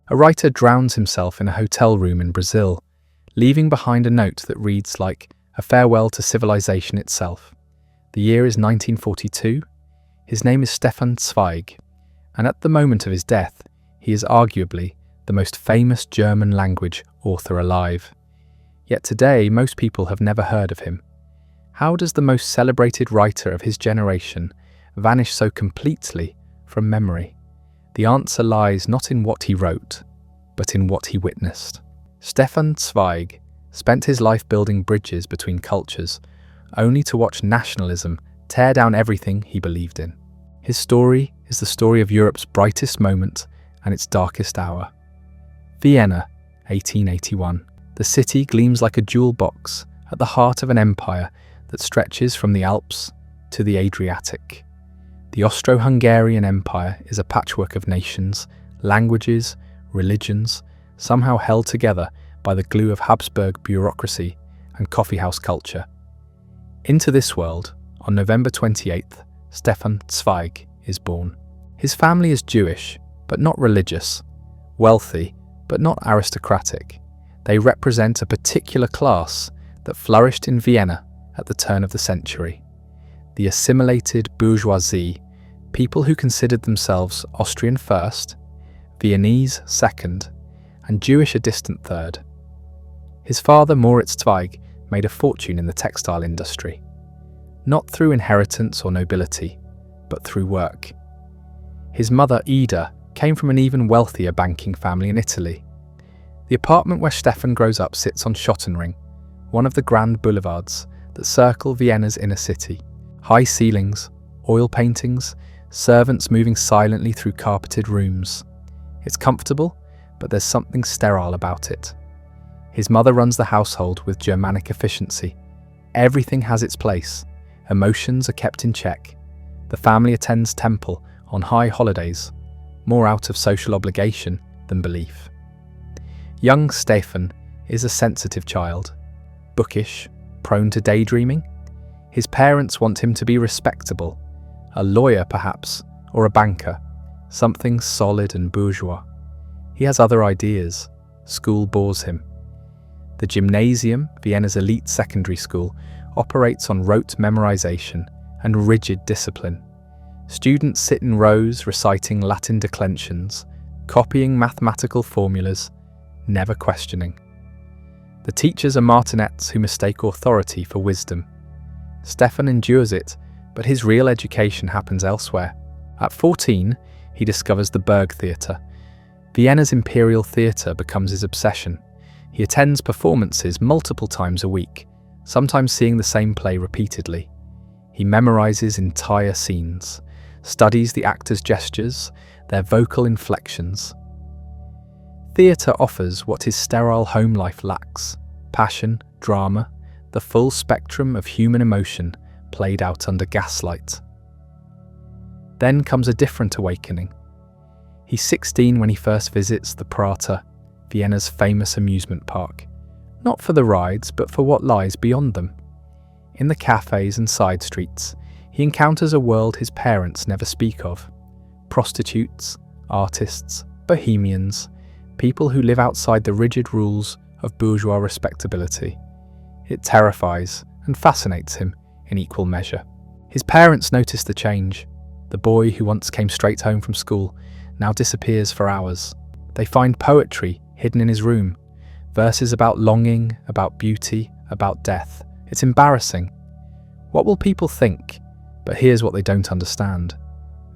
A writer drowns himself in a hotel room in Brazil, leaving behind a note that reads like a farewell to civilization itself. The year is 1942. His name is Stefan Zweig, and at the moment of his death, he is arguably the most famous German language author alive. Yet today, most people have never heard of him. How does the most celebrated writer of his generation vanish so completely from memory? The answer lies not in what he wrote, but in what he witnessed. Stefan Zweig spent his life building bridges between cultures, only to watch nationalism tear down everything he believed in. His story is the story of Europe's brightest moment and its darkest hour. Vienna, 1881. The city gleams like a jewel box at the heart of an empire that stretches from the Alps to the Adriatic. The Austro-Hungarian Empire is a patchwork of nations, languages, religions, somehow held together by the glue of Habsburg bureaucracy and coffeehouse culture. Into this world, on November 28th, Stefan Zweig is born. His family is Jewish, but not religious, wealthy, but not aristocratic. They represent a particular class that flourished in Vienna at the turn of the century. The assimilated bourgeoisie, people who considered themselves Austrian first, Viennese second, and Jewish a distant third. His father, Moritz Zweig, made a fortune in the textile industry, not through inheritance or nobility, but through work. His mother, Ida, came from an even wealthier banking family in Italy. The apartment where Stefan grows up sits on Schottenring, one of the grand boulevards that circle Vienna's inner city. High ceilings, oil paintings, servants moving silently through carpeted rooms. It's comfortable, but there's something sterile about it. His mother runs the household with Germanic efficiency. Everything has its place. Emotions are kept in check. The family attends temple on high holidays, more out of social obligation than belief. Young Stefan is a sensitive child, bookish, prone to daydreaming. His parents want him to be respectable, a lawyer perhaps, or a banker, something solid and bourgeois. He has other ideas. School bores him. The gymnasium, Vienna's elite secondary school, operates on rote memorization and rigid discipline. Students sit in rows reciting Latin declensions, copying mathematical formulas, never questioning. The teachers are martinets who mistake authority for wisdom. Stefan endures it, but his real education happens elsewhere. At 14, he discovers the Berg Theatre. Vienna's Imperial Theatre becomes his obsession. He attends performances multiple times a week, sometimes seeing the same play repeatedly. He memorizes entire scenes, studies the actors' gestures, their vocal inflections. Theatre offers what his sterile home life lacks: passion, drama, the full spectrum of human emotion played out under gaslight. Then comes a different awakening. He's 16 when he first visits the Prater, Vienna's famous amusement park, not for the rides but for what lies beyond them. In the cafes and side streets, he encounters a world his parents never speak of: prostitutes, artists, bohemians, people who live outside the rigid rules of bourgeois respectability. It terrifies and fascinates him in equal measure. His parents notice the change. The boy who once came straight home from school now disappears for hours. They find poetry hidden in his room, verses about longing, about beauty, about death. It's embarrassing. What will people think? But here's what they don't understand.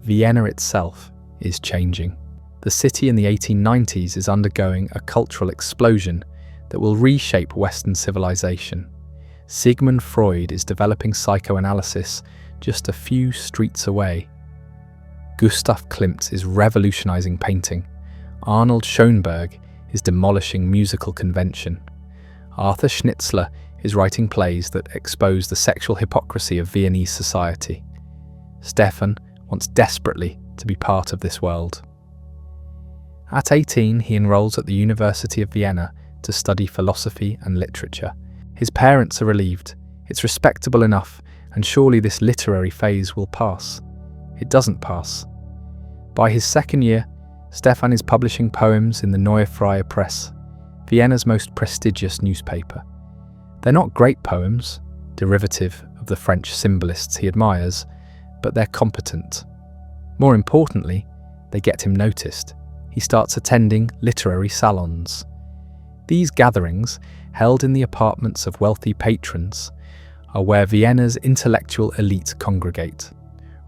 Vienna itself is changing. The city in the 1890s is undergoing a cultural explosion that will reshape Western civilization. Sigmund Freud is developing psychoanalysis just a few streets away. Gustav Klimt is revolutionizing painting. Arnold Schoenberg is demolishing musical convention. Arthur Schnitzler is writing plays that expose the sexual hypocrisy of Viennese society. Stefan wants desperately to be part of this world. At 18, he enrolls at the University of Vienna to study philosophy and literature. His parents are relieved. It's respectable enough, and surely this literary phase will pass. It doesn't pass. By his second year, Stefan is publishing poems in the Neue Freie Presse, Vienna's most prestigious newspaper. They're not great poems, derivative of the French symbolists he admires, but they're competent. More importantly, they get him noticed. He starts attending literary salons. These gatherings, held in the apartments of wealthy patrons, are where Vienna's intellectual elite congregate.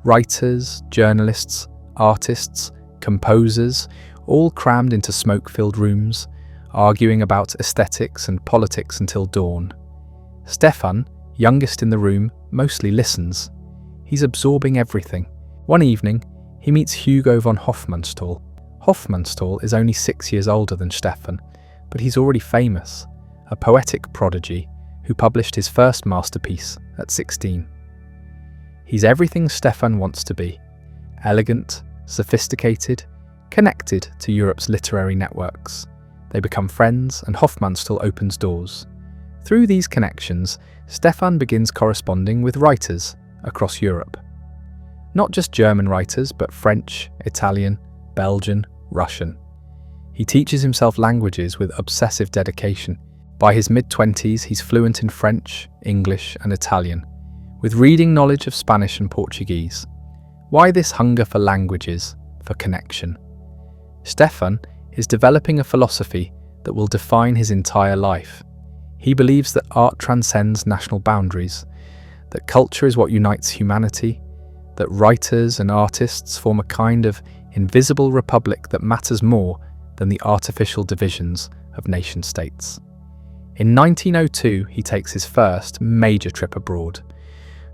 Writers, journalists, artists, composers, all crammed into smoke-filled rooms, arguing about aesthetics and politics until dawn. Stefan, youngest in the room, mostly listens. He's absorbing everything. One evening, he meets Hugo von Hofmannsthal. Hofmannsthal is only 6 years older than Stefan, but he's already famous, a poetic prodigy who published his first masterpiece at 16. He's everything Stefan wants to be: elegant, sophisticated, connected to Europe's literary networks. They become friends, and Hofmannsthal opens doors. Through these connections, Stefan begins corresponding with writers across Europe. Not just German writers, but French, Italian, Belgian, Russian. He teaches himself languages with obsessive dedication. By his mid-20s, he's fluent in French, English, and Italian, with reading knowledge of Spanish and Portuguese. Why this hunger for languages, for connection? Stefan is developing a philosophy that will define his entire life. He believes that art transcends national boundaries, that culture is what unites humanity, that writers and artists form a kind of invisible republic that matters more than the artificial divisions of nation-states. In 1902, he takes his first major trip abroad,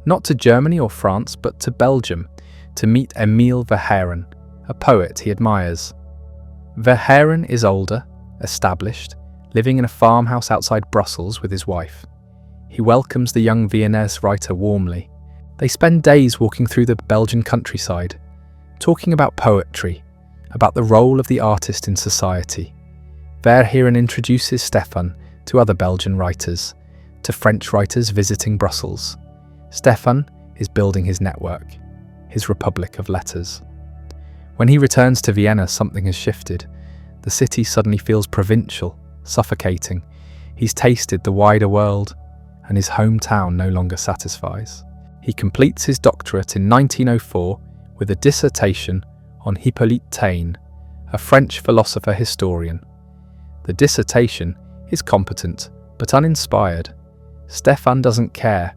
not to Germany or France, but to Belgium, to meet Emile Verhaeren, a poet he admires. Verhaeren is older, established, living in a farmhouse outside Brussels with his wife. He welcomes the young Viennese writer warmly. They spend days walking through the Belgian countryside, talking about poetry, about the role of the artist in society. Verhaeren introduces Stefan to other Belgian writers, to French writers visiting Brussels. Stefan is building his network, his republic of letters. When he returns to Vienna, something has shifted. The city suddenly feels provincial, suffocating. He's tasted the wider world, and his hometown no longer satisfies. He completes his doctorate in 1904 with a dissertation on Hippolyte Taine, a French philosopher-historian. The dissertation is competent, but uninspired. Stefan doesn't care.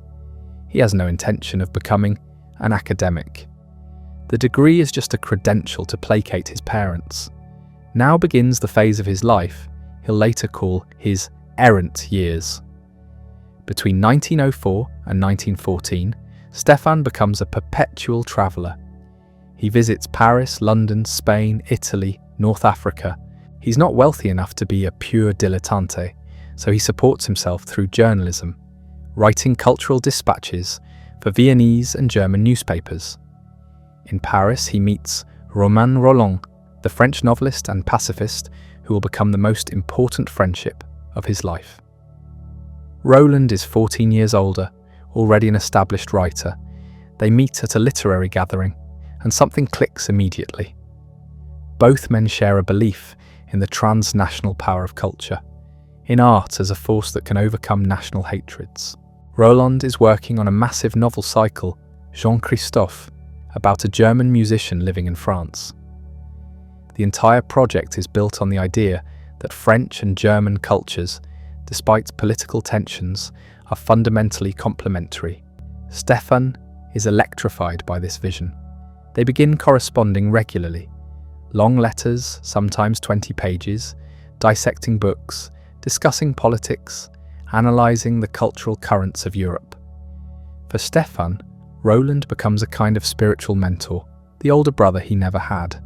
He has no intention of becoming an academic. The degree is just a credential to placate his parents. Now begins the phase of his life he'll later call his errant years. Between 1904 and 1914, Stefan becomes a perpetual traveller. He visits Paris, London, Spain, Italy, North Africa. He's not wealthy enough to be a pure dilettante, so he supports himself through journalism, writing cultural dispatches for Viennese and German newspapers. In Paris, he meets Romain Rolland, the French novelist and pacifist who will become the most important friendship of his life. Roland is 14 years older, already an established writer. They meet at a literary gathering, and something clicks immediately. Both men share a belief in the transnational power of culture, in art as a force that can overcome national hatreds. Roland is working on a massive novel cycle, Jean-Christophe, about a German musician living in France. The entire project is built on the idea that French and German cultures, despite political tensions, are fundamentally complementary. Stefan is electrified by this vision. They begin corresponding regularly. Long letters, sometimes 20 pages, dissecting books, discussing politics, analysing the cultural currents of Europe. For Stefan, Roland becomes a kind of spiritual mentor, the older brother he never had.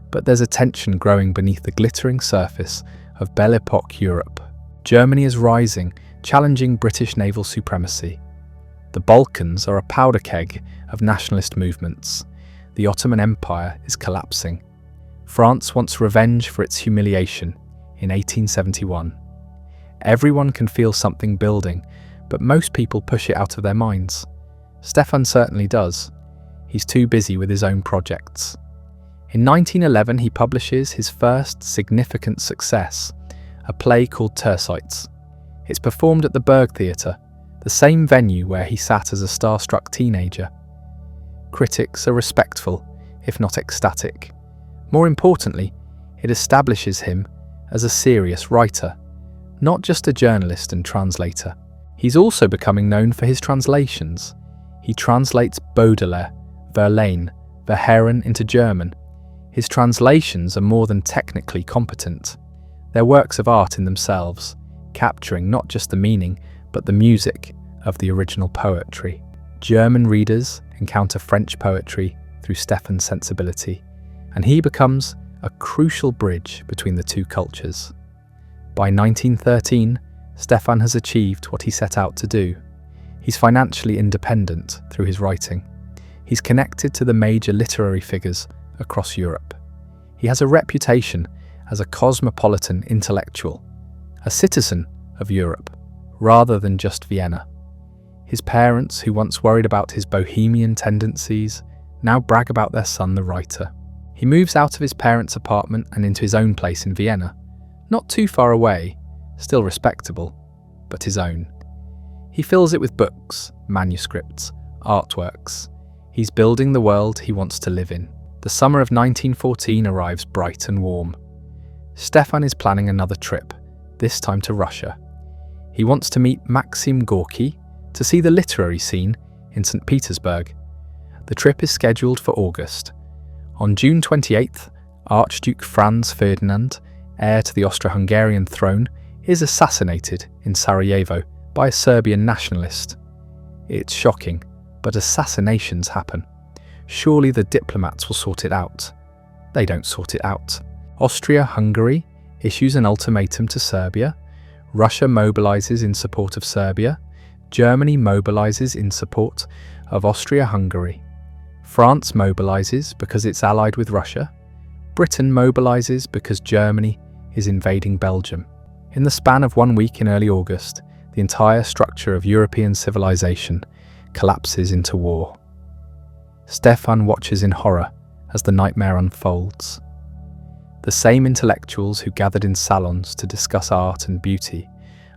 But there's a tension growing beneath the glittering surface of Belle Epoque Europe. Germany is rising, challenging British naval supremacy. The Balkans are a powder keg of nationalist movements. The Ottoman Empire is collapsing. France wants revenge for its humiliation in 1871. Everyone can feel something building, but most people push it out of their minds. Stefan certainly does. He's too busy with his own projects. In 1911, he publishes his first significant success, a play called Tersites. It's performed at the Burg Theatre, the same venue where he sat as a starstruck teenager. Critics are respectful, if not ecstatic. More importantly, it establishes him as a serious writer, not just a journalist and translator. He's also becoming known for his translations. He translates Baudelaire, Verlaine, Verhaeren into German. His translations are more than technically competent. They're works of art in themselves, capturing not just the meaning, but the music of the original poetry. German readers encounter French poetry through Stefan's sensibility, and he becomes a crucial bridge between the two cultures. By 1913, Stefan has achieved what he set out to do. He's financially independent through his writing. He's connected to the major literary figures across Europe. He has a reputation as a cosmopolitan intellectual, a citizen of Europe, rather than just Vienna. His parents, who once worried about his bohemian tendencies, now brag about their son, the writer. He moves out of his parents' apartment and into his own place in Vienna, not too far away, still respectable, but his own. He fills it with books, manuscripts, artworks. He's building the world he wants to live in. The summer of 1914 arrives bright and warm. Stefan is planning another trip, this time to Russia. He wants to meet Maxim Gorky to see the literary scene in St. Petersburg. The trip is scheduled for August. On June 28th, Archduke Franz Ferdinand, heir to the Austro-Hungarian throne, is assassinated in Sarajevo by a Serbian nationalist. It's shocking, but assassinations happen. Surely the diplomats will sort it out. They don't sort it out. Austria-Hungary issues an ultimatum to Serbia. Russia mobilizes in support of Serbia. Germany mobilizes in support of Austria-Hungary. France mobilizes because it's allied with Russia. Britain mobilizes because Germany is invading Belgium. In the span of 1 week in early August, the entire structure of European civilization collapses into war. Stefan watches in horror as the nightmare unfolds. The same intellectuals who gathered in salons to discuss art and beauty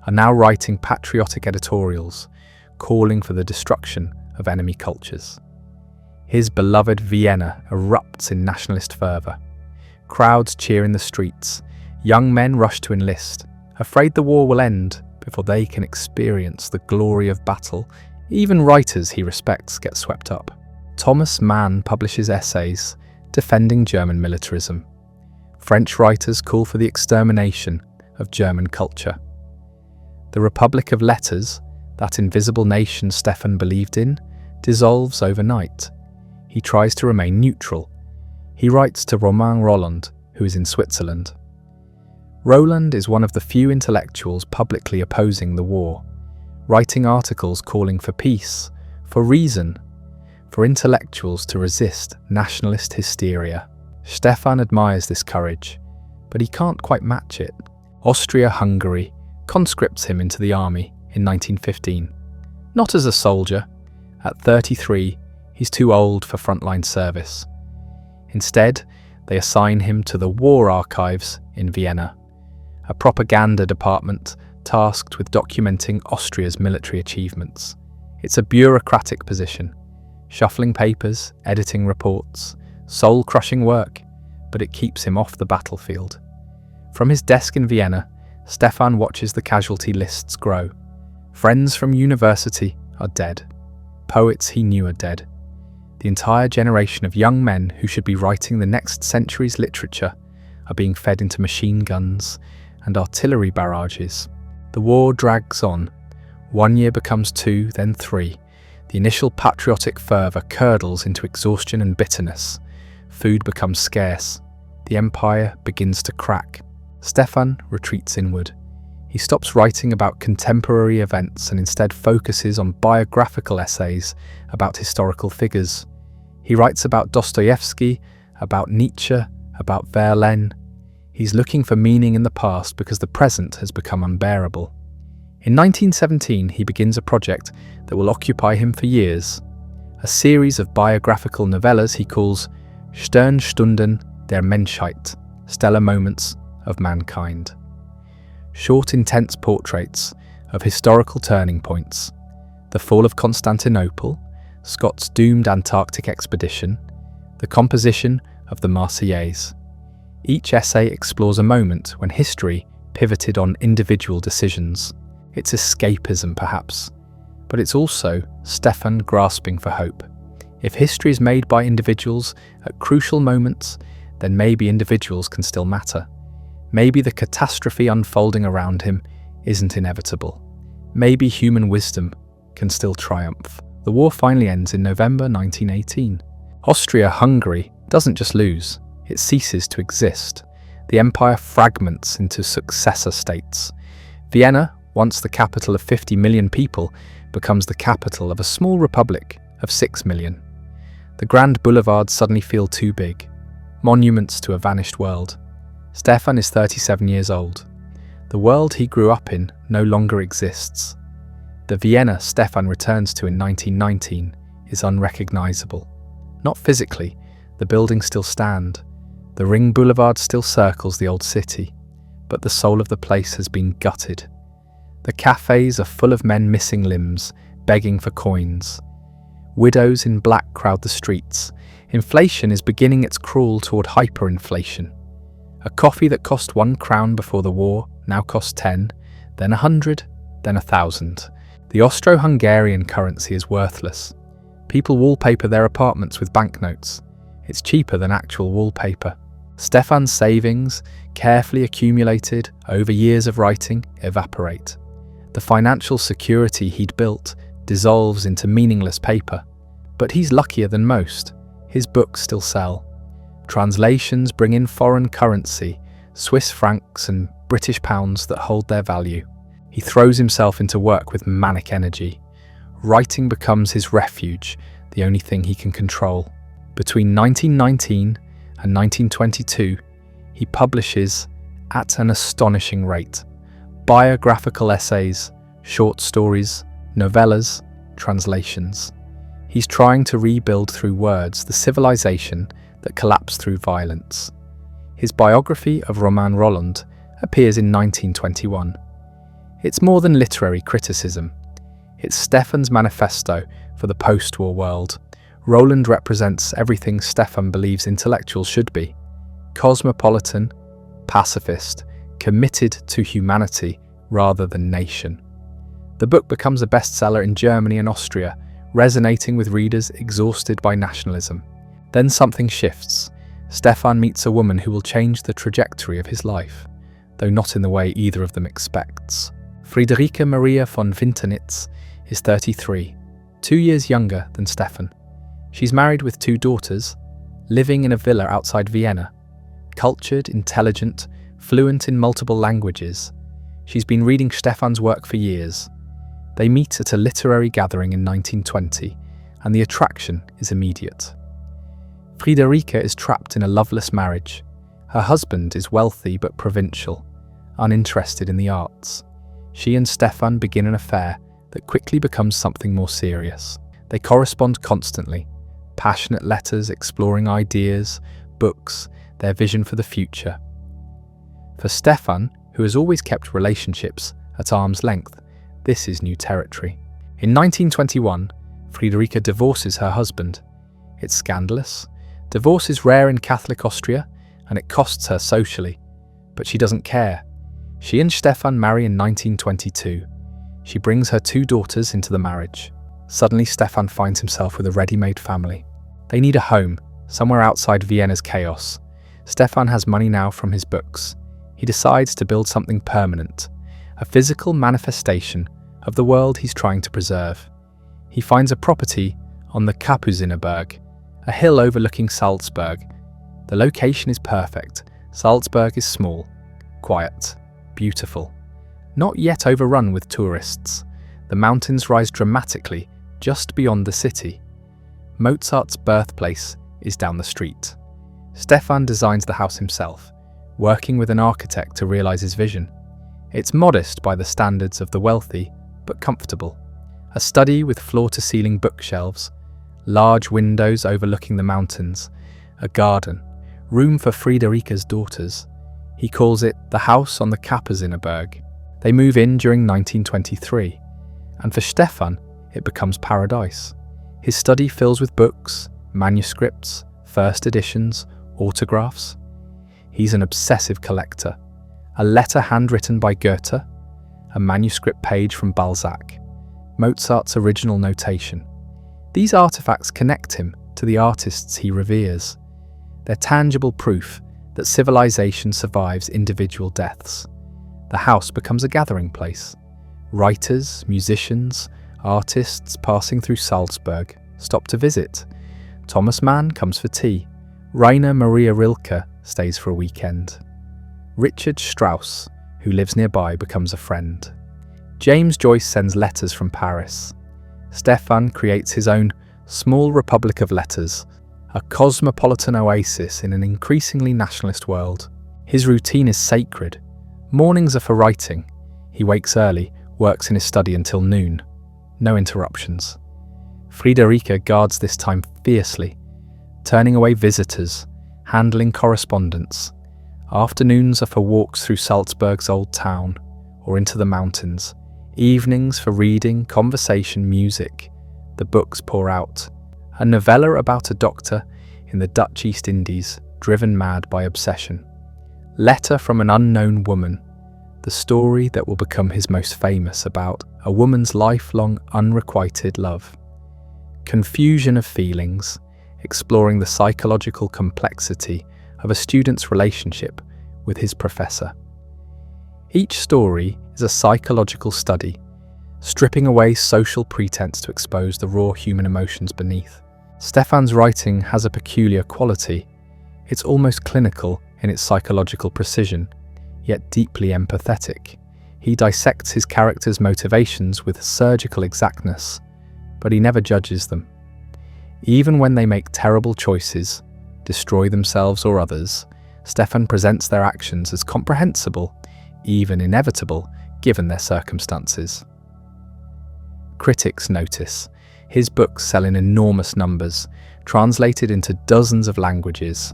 are now writing patriotic editorials calling for the destruction of enemy cultures. His beloved Vienna erupts in nationalist fervour. Crowds cheer in the streets. Young men rush to enlist, afraid the war will end before they can experience the glory of battle. Even writers he respects get swept up. Thomas Mann publishes essays defending German militarism. French writers call for the extermination of German culture. The Republic of Letters, that invisible nation Stefan believed in, dissolves overnight. He tries to remain neutral. He writes to Romain Rolland, who is in Switzerland. Rolland is one of the few intellectuals publicly opposing the war, writing articles calling for peace, for reason, for intellectuals to resist nationalist hysteria. Stefan admires this courage, but he can't quite match it. Austria-Hungary conscripts him into the army in 1915. Not as a soldier. At 33, he's too old for frontline service. Instead, they assign him to the War Archives in Vienna, a propaganda department tasked with documenting Austria's military achievements. It's a bureaucratic position, shuffling papers, editing reports, soul-crushing work, but it keeps him off the battlefield. From his desk in Vienna, Stefan watches the casualty lists grow. Friends from university are dead. Poets he knew are dead. The entire generation of young men who should be writing the next century's literature are being fed into machine guns and artillery barrages. The war drags on. 1 year becomes 2, then 3. The initial patriotic fervour curdles into exhaustion and bitterness. Food becomes scarce. The empire begins to crack. Stefan retreats inward. He stops writing about contemporary events and instead focuses on biographical essays about historical figures. He writes about Dostoevsky, about Nietzsche, about Verlaine. He's looking for meaning in the past because the present has become unbearable. In 1917, he begins a project that will occupy him for years. A series of biographical novellas he calls Sternstunden der Menschheit, stellar moments of mankind. Short, intense portraits of historical turning points, the fall of Constantinople, Scott's doomed Antarctic expedition, the composition of the Marseillaise. Each essay explores a moment when history pivoted on individual decisions. It's escapism, perhaps, but it's also Stefan grasping for hope. If history is made by individuals at crucial moments, then maybe individuals can still matter. Maybe the catastrophe unfolding around him isn't inevitable. Maybe human wisdom can still triumph. The war finally ends in November 1918. Austria-Hungary doesn't just lose, it ceases to exist. The empire fragments into successor states. Vienna, once the capital of 50 million people, becomes the capital of a small republic of 6 million. The grand boulevards suddenly feel too big, monuments to a vanished world. Stefan is 37 years old. The world he grew up in no longer exists. The Vienna Stefan returns to in 1919 is unrecognizable. Not physically, the buildings still stand. The ring boulevard still circles the old city, but the soul of the place has been gutted. The cafes are full of men missing limbs, begging for coins. Widows in black crowd the streets. Inflation is beginning its crawl toward hyperinflation. A coffee that cost 1 crown before the war now costs 10, then 100, then 1,000. The Austro-Hungarian currency is worthless. People wallpaper their apartments with banknotes. It's cheaper than actual wallpaper. Stefan's savings, carefully accumulated over years of writing, evaporate. The financial security he'd built dissolves into meaningless paper. But he's luckier than most. His books still sell. Translations bring in foreign currency, Swiss francs and British pounds that hold their value. He throws himself into work with manic energy. Writing becomes his refuge, the only thing he can control. Between 1919 and 1922, he publishes, at an astonishing rate, biographical essays, short stories, novellas, translations. He's trying to rebuild through words the civilization that collapsed through violence. His biography of Romain Rolland appears in 1921. It's more than literary criticism. It's Stefan's manifesto for the post-war world. Rolland represents everything Stefan believes intellectuals should be: cosmopolitan, pacifist, committed to humanity rather than nation. The book becomes a bestseller in Germany and Austria, resonating with readers exhausted by nationalism. Then something shifts. Stefan meets a woman who will change the trajectory of his life, though not in the way either of them expects. Friederike Maria von Winternitz is 33, 2 years younger than Stefan. She's married with 2 daughters, living in a villa outside Vienna. Cultured, intelligent, fluent in multiple languages, she's been reading Stefan's work for years. They meet at a literary gathering in 1920, and the attraction is immediate. Friederike is trapped in a loveless marriage. Her husband is wealthy but provincial, uninterested in the arts. She and Stefan begin an affair that quickly becomes something more serious. They correspond constantly, passionate letters exploring ideas, books, their vision for the future. For Stefan, who has always kept relationships at arm's length, this is new territory. In 1921, Friederike divorces her husband. It's scandalous. Divorce is rare in Catholic Austria, and it costs her socially. But she doesn't care. She and Stefan marry in 1922. She brings her 2 daughters into the marriage. Suddenly, Stefan finds himself with a ready-made family. They need a home, somewhere outside Vienna's chaos. Stefan has money now from his books. He decides to build something permanent, a physical manifestation of the world he's trying to preserve. He finds a property on the Kapuzinerberg, a hill overlooking Salzburg. The location is perfect. Salzburg is small, quiet, beautiful. Not yet overrun with tourists. The mountains rise dramatically just beyond the city. Mozart's birthplace is down the street. Stefan designs the house himself, working with an architect to realize his vision. It's modest by the standards of the wealthy, but comfortable. A study with floor-to-ceiling bookshelves, large windows overlooking the mountains, a garden, room for Friederike's daughters. He calls it the house on the Kapuziner. They move in during 1923, and for Stefan, it becomes paradise. His study fills with books, manuscripts, first editions, autographs. He's an obsessive collector. A letter handwritten by Goethe, a manuscript page from Balzac, Mozart's original notation. These artifacts connect him to the artists he reveres. They're tangible proof that civilization survives individual deaths. The house becomes a gathering place. Writers, musicians, artists passing through Salzburg stop to visit. Thomas Mann comes for tea. Rainer Maria Rilke stays for a weekend. Richard Strauss, who lives nearby, becomes a friend. James Joyce sends letters from Paris. Stefan creates his own small republic of letters, a cosmopolitan oasis in an increasingly nationalist world. His routine is sacred. Mornings are for writing. He wakes early, works in his study until noon. No interruptions. Friederike guards this time fiercely, turning away visitors, handling correspondence. Afternoons are for walks through Salzburg's old town or into the mountains. Evenings for reading, conversation, music. The books pour out. A novella about a doctor in the Dutch East Indies, driven mad by obsession. Letter from an unknown woman. The story that will become his most famous, about a woman's lifelong unrequited love. Confusion of feelings, exploring the psychological complexity of a student's relationship with his professor. Each story is a psychological study, stripping away social pretense to expose the raw human emotions beneath. Stefan's writing has a peculiar quality. It's almost clinical in its psychological precision, yet deeply empathetic. He dissects his characters' motivations with surgical exactness, but he never judges them. Even when they make terrible choices, destroy themselves or others, Stefan presents their actions as comprehensible, even inevitable, given their circumstances. Critics notice his books sell in enormous numbers, translated into dozens of languages.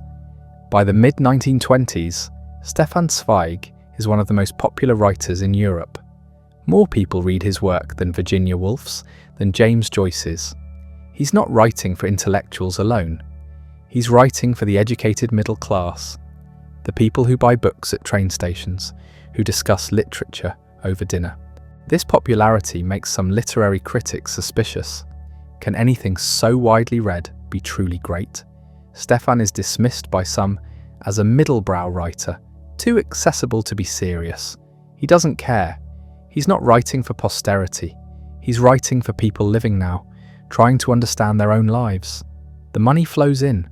By the mid-1920s, Stefan Zweig is one of the most popular writers in Europe. More people read his work than Virginia Woolf's, than James Joyce's. He's not writing for intellectuals alone. He's writing for the educated middle class, the people who buy books at train stations, who discuss literature over dinner. This popularity makes some literary critics suspicious. Can anything so widely read be truly great? Stefan is dismissed by some as a middlebrow writer, too accessible to be serious. He doesn't care. He's not writing for posterity. He's writing for people living now, trying to understand their own lives. The money flows in.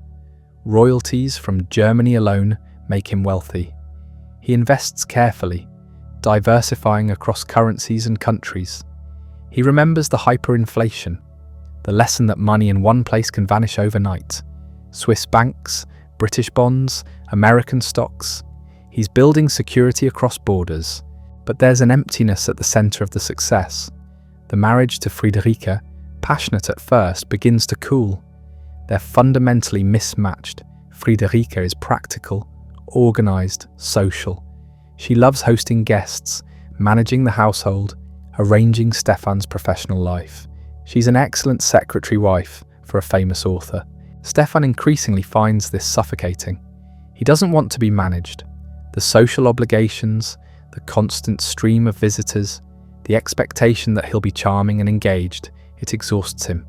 Royalties from Germany alone make him wealthy. He invests carefully, diversifying across currencies and countries. He remembers the hyperinflation, the lesson that money in one place can vanish overnight. Swiss banks, British bonds, American stocks. He's building security across borders, but there's an emptiness at the centre of the success. The marriage to Friederike, passionate at first, begins to cool. They're fundamentally mismatched. Friederike is practical, organised, social. She loves hosting guests, managing the household, arranging Stefan's professional life. She's an excellent secretary wife for a famous author. Stefan increasingly finds this suffocating. He doesn't want to be managed. The social obligations, the constant stream of visitors, the expectation that he'll be charming and engaged, it exhausts him.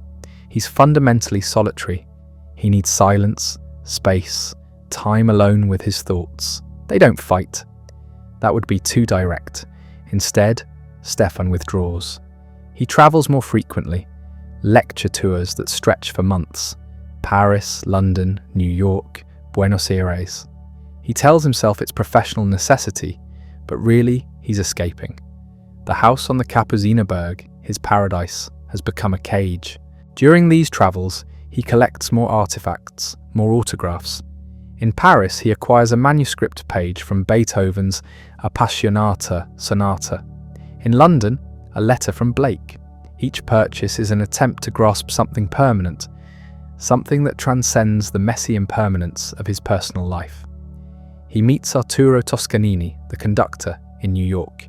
He's fundamentally solitary. He needs silence, space, time alone with his thoughts. They don't fight. That would be too direct. Instead, Stefan withdraws. He travels more frequently, lecture tours that stretch for months. Paris, London, New York, Buenos Aires. He tells himself it's professional necessity, but really he's escaping. The house on the Kapuziner, his paradise, has become a cage. During these travels, he collects more artifacts, more autographs. In Paris, he acquires a manuscript page from Beethoven's Appassionata Sonata. In London, a letter from Blake. Each purchase is an attempt to grasp something permanent, something that transcends the messy impermanence of his personal life. He meets Arturo Toscanini, the conductor, in New York.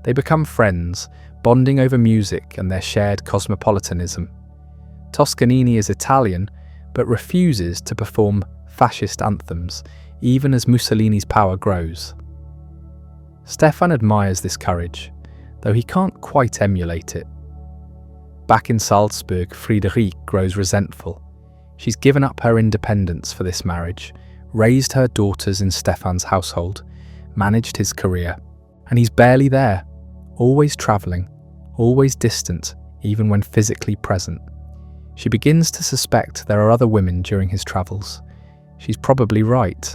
They become friends, bonding over music and their shared cosmopolitanism. Toscanini is Italian, but refuses to perform fascist anthems, even as Mussolini's power grows. Stefan admires this courage, though he can't quite emulate it. Back in Salzburg, Friederike grows resentful. She's given up her independence for this marriage, raised her daughters in Stefan's household, managed his career, and he's barely there, always travelling, always distant, even when physically present. She begins to suspect there are other women during his travels. She's probably right.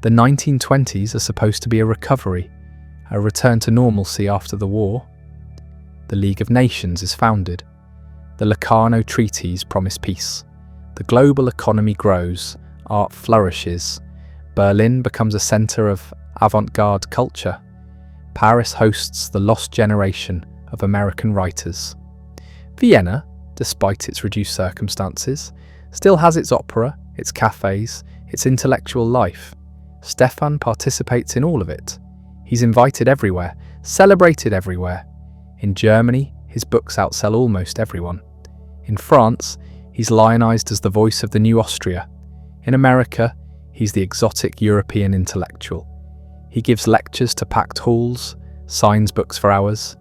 The 1920s are supposed to be a recovery, a return to normalcy after the war. The League of Nations is founded. The Locarno Treaties promise peace. The global economy grows, art flourishes. Berlin becomes a centre of avant-garde culture. Paris hosts the lost generation of American writers. Vienna, despite its reduced circumstances, still has its opera, its cafes, its intellectual life. Stefan participates in all of it. He's invited everywhere, celebrated everywhere. In Germany, his books outsell almost everyone. In France, he's lionized as the voice of the new Austria. In America, he's the exotic European intellectual. He gives lectures to packed halls, signs books for hours,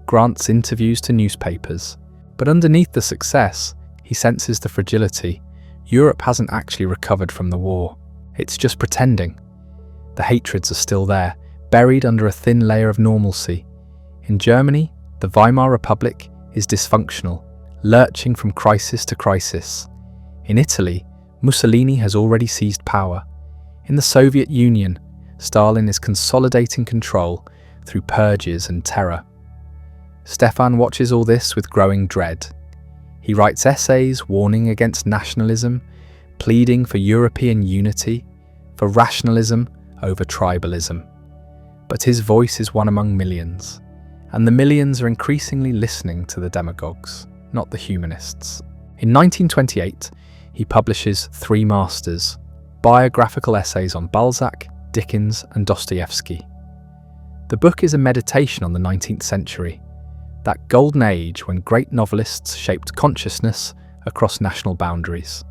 grants interviews to newspapers. But underneath the success, he senses the fragility. Europe hasn't actually recovered from the war. It's just pretending. The hatreds are still there, buried under a thin layer of normalcy. In Germany, the Weimar Republic is dysfunctional, lurching from crisis to crisis. In Italy, Mussolini has already seized power. In the Soviet Union, Stalin is consolidating control through purges and terror. Stefan watches all this with growing dread. He writes essays warning against nationalism, pleading for European unity, for rationalism over tribalism. But his voice is one among millions, and the millions are increasingly listening to the demagogues, not the humanists. In 1928, he publishes 3 masters, biographical essays on Balzac, Dickens, and Dostoevsky. The book is a meditation on the 19th century, that golden age when great novelists shaped consciousness across national boundaries.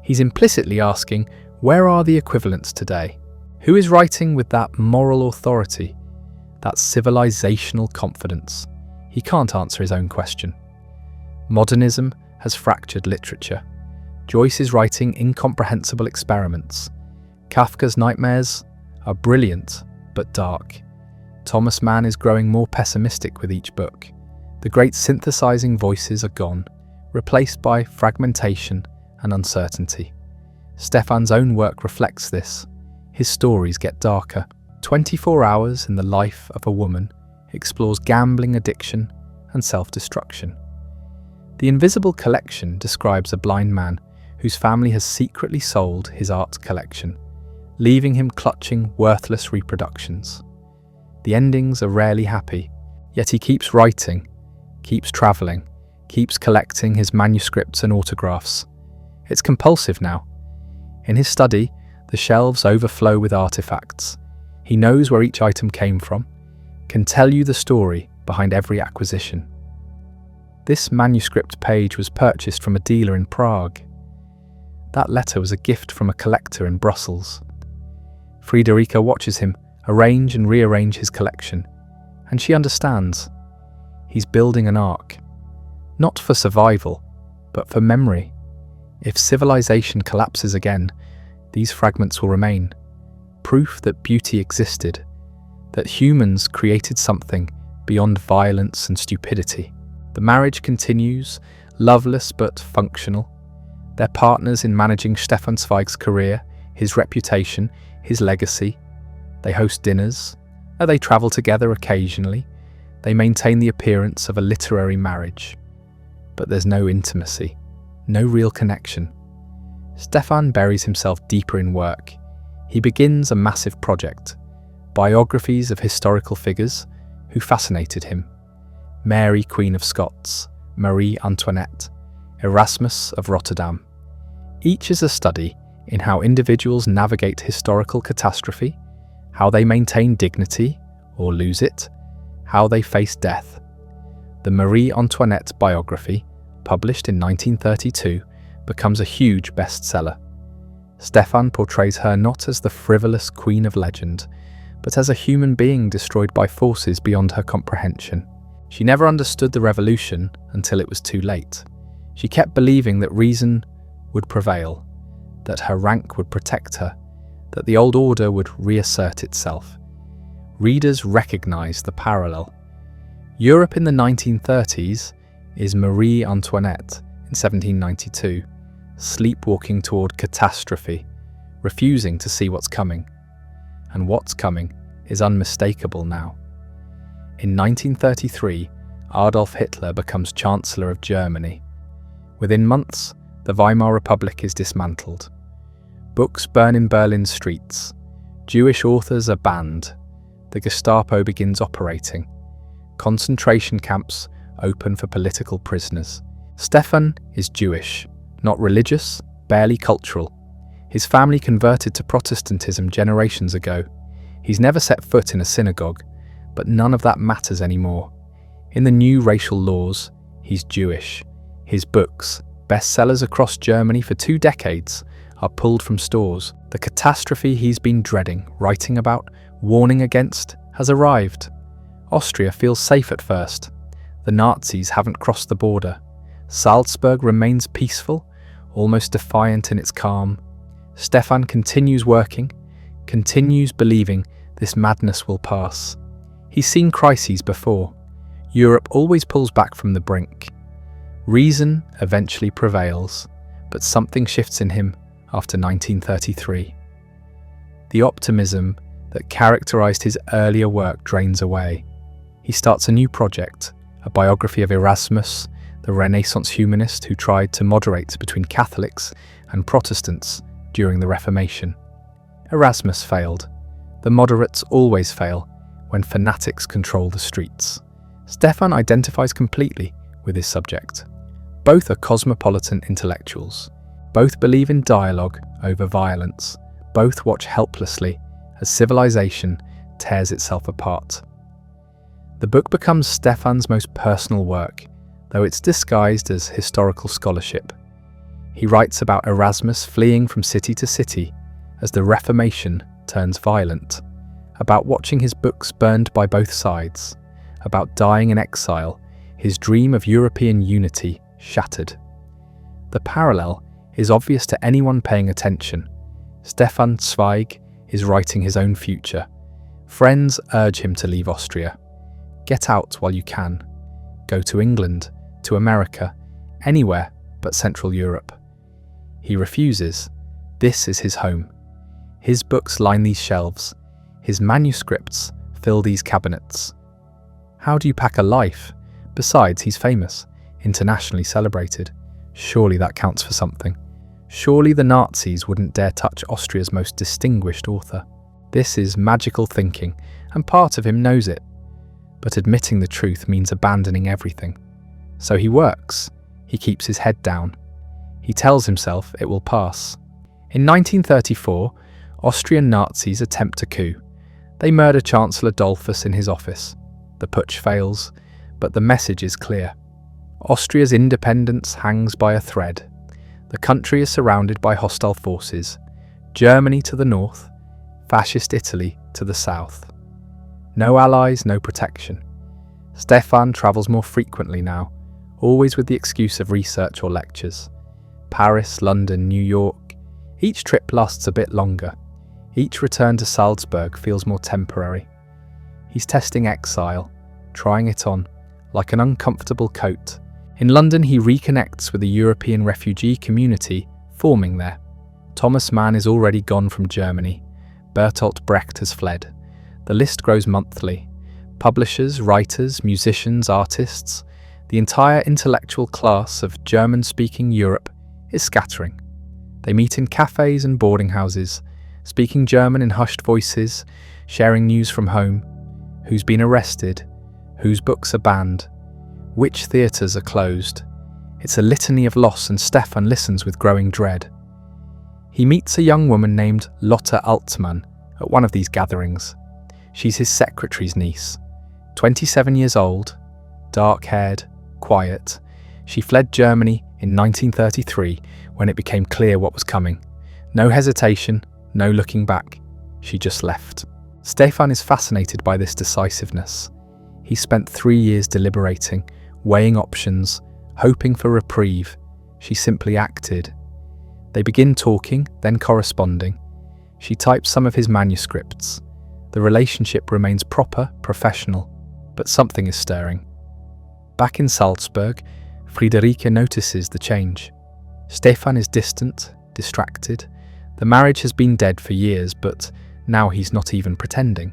He's implicitly asking, where are the equivalents today? Who is writing with that moral authority, that civilizational confidence? He can't answer his own question. Modernism has fractured literature. Joyce is writing incomprehensible experiments. Kafka's nightmares are brilliant but dark. Thomas Mann is growing more pessimistic with each book. The great synthesizing voices are gone, replaced by fragmentation and uncertainty. Stefan's own work reflects this. His stories get darker. 24 Hours in the Life of a Woman explores gambling addiction and self-destruction. The Invisible Collection describes a blind man whose family has secretly sold his art collection, leaving him clutching worthless reproductions. The endings are rarely happy, yet he keeps writing, keeps travelling, keeps collecting his manuscripts and autographs. It's compulsive now. In his study, the shelves overflow with artifacts. He knows where each item came from, can tell you the story behind every acquisition. This manuscript page was purchased from a dealer in Prague. That letter was a gift from a collector in Brussels. Friederike watches him arrange and rearrange his collection, and she understands. He's building an ark, not for survival, but for memory. If civilization collapses again, these fragments will remain. Proof that beauty existed, that humans created something beyond violence and stupidity. The marriage continues, loveless but functional. They're partners in managing Stefan Zweig's career, his reputation, his legacy. They host dinners, they travel together occasionally. They maintain the appearance of a literary marriage. But there's no intimacy, no real connection. Stefan buries himself deeper in work. He begins a massive project, biographies of historical figures who fascinated him. Mary, Queen of Scots, Marie Antoinette, Erasmus of Rotterdam. Each is a study in how individuals navigate historical catastrophe, how they maintain dignity or lose it, how they face death. The Marie Antoinette biography, published in 1932, becomes a huge bestseller. Stefan portrays her not as the frivolous queen of legend, but as a human being destroyed by forces beyond her comprehension. She never understood the revolution until it was too late. She kept believing that reason would prevail, that her rank would protect her, that the old order would reassert itself. Readers recognize the parallel. Europe in the 1930s is Marie Antoinette in 1792, sleepwalking toward catastrophe, refusing to see what's coming. And what's coming is unmistakable now. In 1933, Adolf Hitler becomes Chancellor of Germany. Within months, the Weimar Republic is dismantled. Books burn in Berlin's streets. Jewish authors are banned. The Gestapo begins operating. Concentration camps open for political prisoners. Stefan is Jewish, not religious, barely cultural. His family converted to Protestantism generations ago. He's never set foot in a synagogue, but none of that matters anymore. In the new racial laws, he's Jewish. His books, bestsellers across Germany for 2 decades, are pulled from stores. The catastrophe he's been dreading, writing about, warning against, has arrived. Austria feels safe at first. The Nazis haven't crossed the border. Salzburg remains peaceful, almost defiant in its calm. Stefan continues working, continues believing this madness will pass. He's seen crises before. Europe always pulls back from the brink. Reason eventually prevails, but something shifts in him after 1933. The optimism that characterized his earlier work drains away. He starts a new project, a biography of Erasmus, the Renaissance humanist who tried to moderate between Catholics and Protestants during the Reformation. Erasmus failed. The moderates always fail when fanatics control the streets. Stefan identifies completely with his subject. Both are cosmopolitan intellectuals. Both believe in dialogue over violence. Both watch helplessly as civilization tears itself apart. The book becomes Stefan's most personal work, though it's disguised as historical scholarship. He writes about Erasmus fleeing from city to city as the Reformation turns violent, about watching his books burned by both sides, about dying in exile, his dream of European unity shattered. The parallel is obvious to anyone paying attention. Stefan Zweig is writing his own future. Friends urge him to leave Austria. Get out while you can. Go to England, to America, anywhere but Central Europe. He refuses. This is his home. His books line these shelves. His manuscripts fill these cabinets. How do you pack a life? Besides, he's famous, internationally celebrated. Surely that counts for something. Surely the Nazis wouldn't dare touch Austria's most distinguished author. This is magical thinking, and part of him knows it. But admitting the truth means abandoning everything. So he works. He keeps his head down. He tells himself it will pass. In 1934, Austrian Nazis attempt a coup. They murder Chancellor Dollfuss in his office. The putsch fails, but the message is clear. Austria's independence hangs by a thread. The country is surrounded by hostile forces. Germany to the north, fascist Italy to the south. No allies, no protection. Stefan travels more frequently now, always with the excuse of research or lectures. Paris, London, New York. Each trip lasts a bit longer. Each return to Salzburg feels more temporary. He's testing exile, trying it on, like an uncomfortable coat. In London, he reconnects with the European refugee community forming there. Thomas Mann is already gone from Germany. Bertolt Brecht has fled. The list grows monthly. Publishers, writers, musicians, artists, the entire intellectual class of German-speaking Europe is scattering. They meet in cafes and boarding houses, speaking German in hushed voices, sharing news from home. Who's been arrested? Whose books are banned? Which theatres are closed? It's a litany of loss, and Stefan listens with growing dread. He meets a young woman named Lotte Altmann at one of these gatherings. She's his secretary's niece. 27 years old, dark-haired, quiet. She fled Germany in 1933 when it became clear what was coming. No hesitation, no looking back. She just left. Stefan is fascinated by this decisiveness. He spent 3 years deliberating, weighing options, hoping for reprieve. She simply acted. They begin talking, then corresponding. She types some of his manuscripts. The relationship remains proper, professional, but something is stirring. Back in Salzburg, Friederike notices the change. Stefan is distant, distracted. The marriage has been dead for years, but now he's not even pretending.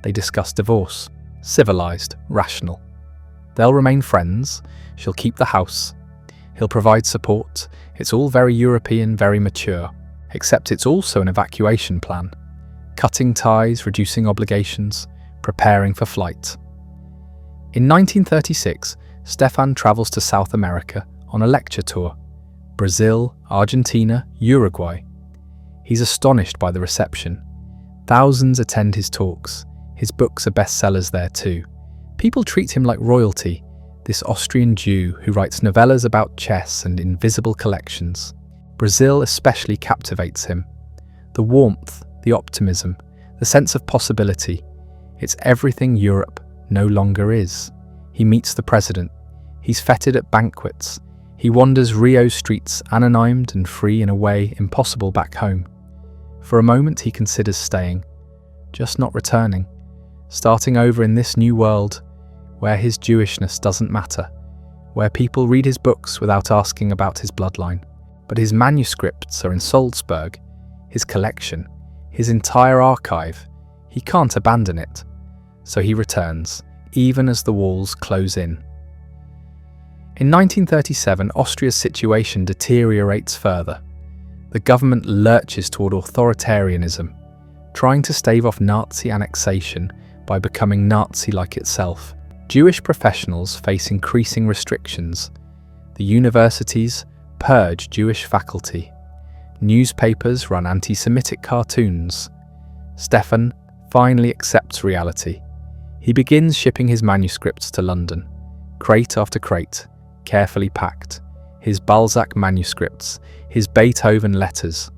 They discuss divorce, civilized, rational. They'll remain friends, she'll keep the house. He'll provide support. It's all very European, very mature. Except it's also an evacuation plan. Cutting ties, reducing obligations, preparing for flight. In 1936, Stefan travels to South America on a lecture tour. Brazil, Argentina, Uruguay. He's astonished by the reception. Thousands attend his talks. His books are bestsellers there too. People treat him like royalty, this Austrian Jew who writes novellas about chess and invisible collections. Brazil especially captivates him. The warmth, the optimism, the sense of possibility. It's everything Europe no longer is. He meets the president. He's feted at banquets. He wanders Rio's streets anonymed and free in a way impossible back home. For a moment he considers staying, just not returning, starting over in this new world where his Jewishness doesn't matter, where people read his books without asking about his bloodline. But his manuscripts are in Salzburg, his collection, his entire archive. He can't abandon it. So he returns, even as the walls close in. In 1937, Austria's situation deteriorates further. The government lurches toward authoritarianism, trying to stave off Nazi annexation by becoming Nazi-like itself. Jewish professionals face increasing restrictions. The universities purge Jewish faculty. Newspapers run anti-Semitic cartoons. Stefan finally accepts reality. He begins shipping his manuscripts to London, crate after crate, carefully packed. His Balzac manuscripts, his Beethoven letters.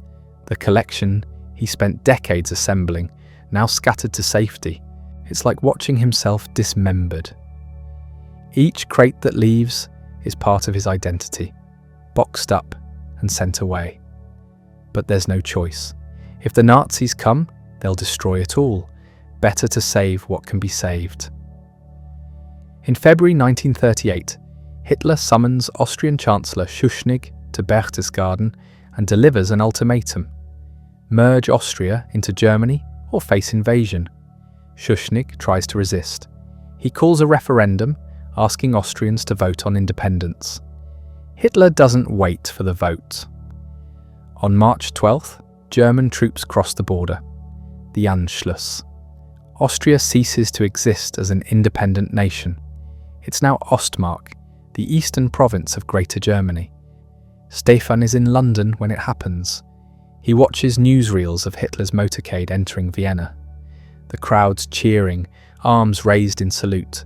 The collection he spent decades assembling, now scattered to safety. It's like watching himself dismembered. Each crate that leaves is part of his identity, boxed up and sent away. But there's no choice. If the Nazis come, they'll destroy it all. Better to save what can be saved. In February 1938, Hitler summons Austrian Chancellor Schuschnigg to Berchtesgaden and delivers an ultimatum. Merge Austria into Germany or face invasion. Schuschnigg tries to resist. He calls a referendum, asking Austrians to vote on independence. Hitler doesn't wait for the vote. On March 12th, German troops cross the border. The Anschluss. Austria ceases to exist as an independent nation. It's now Ostmark, the eastern province of Greater Germany. Stefan is in London when it happens. He watches newsreels of Hitler's motorcade entering Vienna. The crowds cheering, arms raised in salute.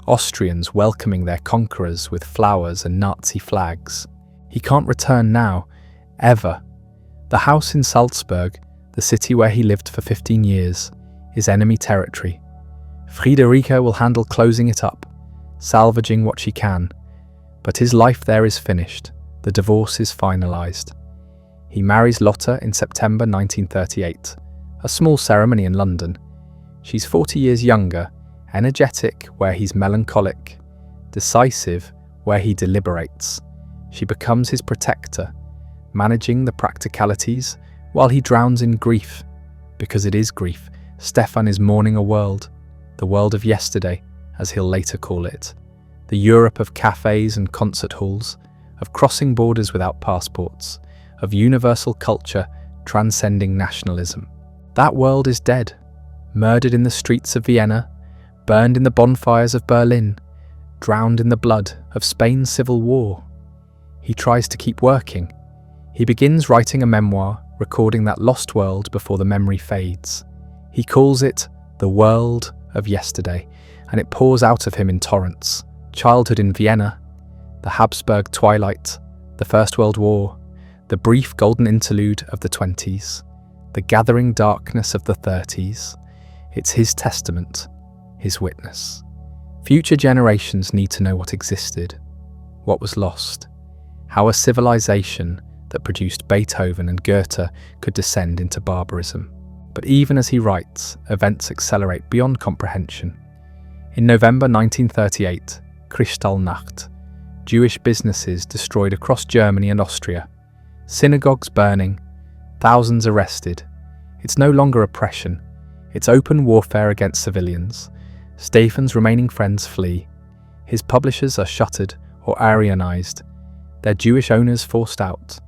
Austrians welcoming their conquerors with flowers and Nazi flags. He can't return now, ever. The house in Salzburg, the city where he lived for 15 years, is enemy territory. Friederike will handle closing it up, salvaging what she can. But his life there is finished. The divorce is finalised. He marries Lotte in September 1938, a small ceremony in London. She's 40 years younger, energetic where he's melancholic, decisive where he deliberates. She becomes his protector, managing the practicalities while he drowns in grief. Because it is grief, Stefan is mourning a world, the world of yesterday, as he'll later call it. The Europe of cafes and concert halls, of crossing borders without passports, of universal culture transcending nationalism. That world is dead, murdered in the streets of Vienna, burned in the bonfires of Berlin, drowned in the blood of Spain's civil war. He tries to keep working. He begins writing a memoir, recording that lost world before the memory fades. He calls it the world of yesterday, and it pours out of him in torrents. Childhood in Vienna, the Habsburg twilight, the First World War, the brief golden interlude of the 20s, the gathering darkness of the 30s. It's his testament, his witness. Future generations need to know what existed, what was lost, how a civilization that produced Beethoven and Goethe could descend into barbarism. But even as he writes, events accelerate beyond comprehension. In November 1938, Kristallnacht, Jewish businesses destroyed across Germany and Austria, synagogues burning, thousands arrested. It's no longer oppression, it's open warfare against civilians. Stefan's remaining friends flee. His publishers are shuttered or Aryanized, their Jewish owners forced out.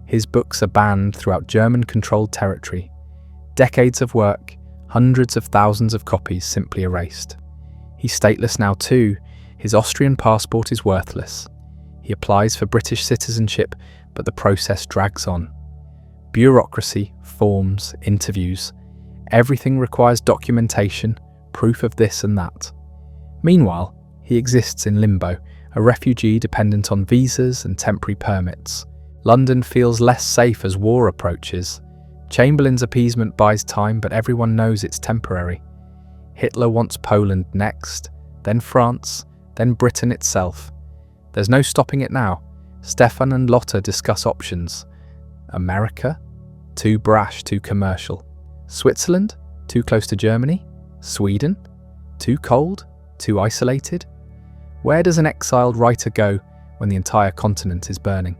His books are banned throughout German-controlled territory. Decades of work, hundreds of thousands of copies simply erased. He's stateless now too. His Austrian passport is worthless. He applies for British citizenship, but the process drags on. Bureaucracy, forms, interviews. Everything requires documentation, proof of this and that. Meanwhile, he exists in limbo, a refugee dependent on visas and temporary permits. London feels less safe as war approaches. Chamberlain's appeasement buys time, but everyone knows it's temporary. Hitler wants Poland next, then France, then Britain itself. There's no stopping it now. Stefan and Lotta discuss options. America? Too brash, too commercial. Switzerland? Too close to Germany? Sweden? Too cold? Too isolated? Where does an exiled writer go when the entire continent is burning?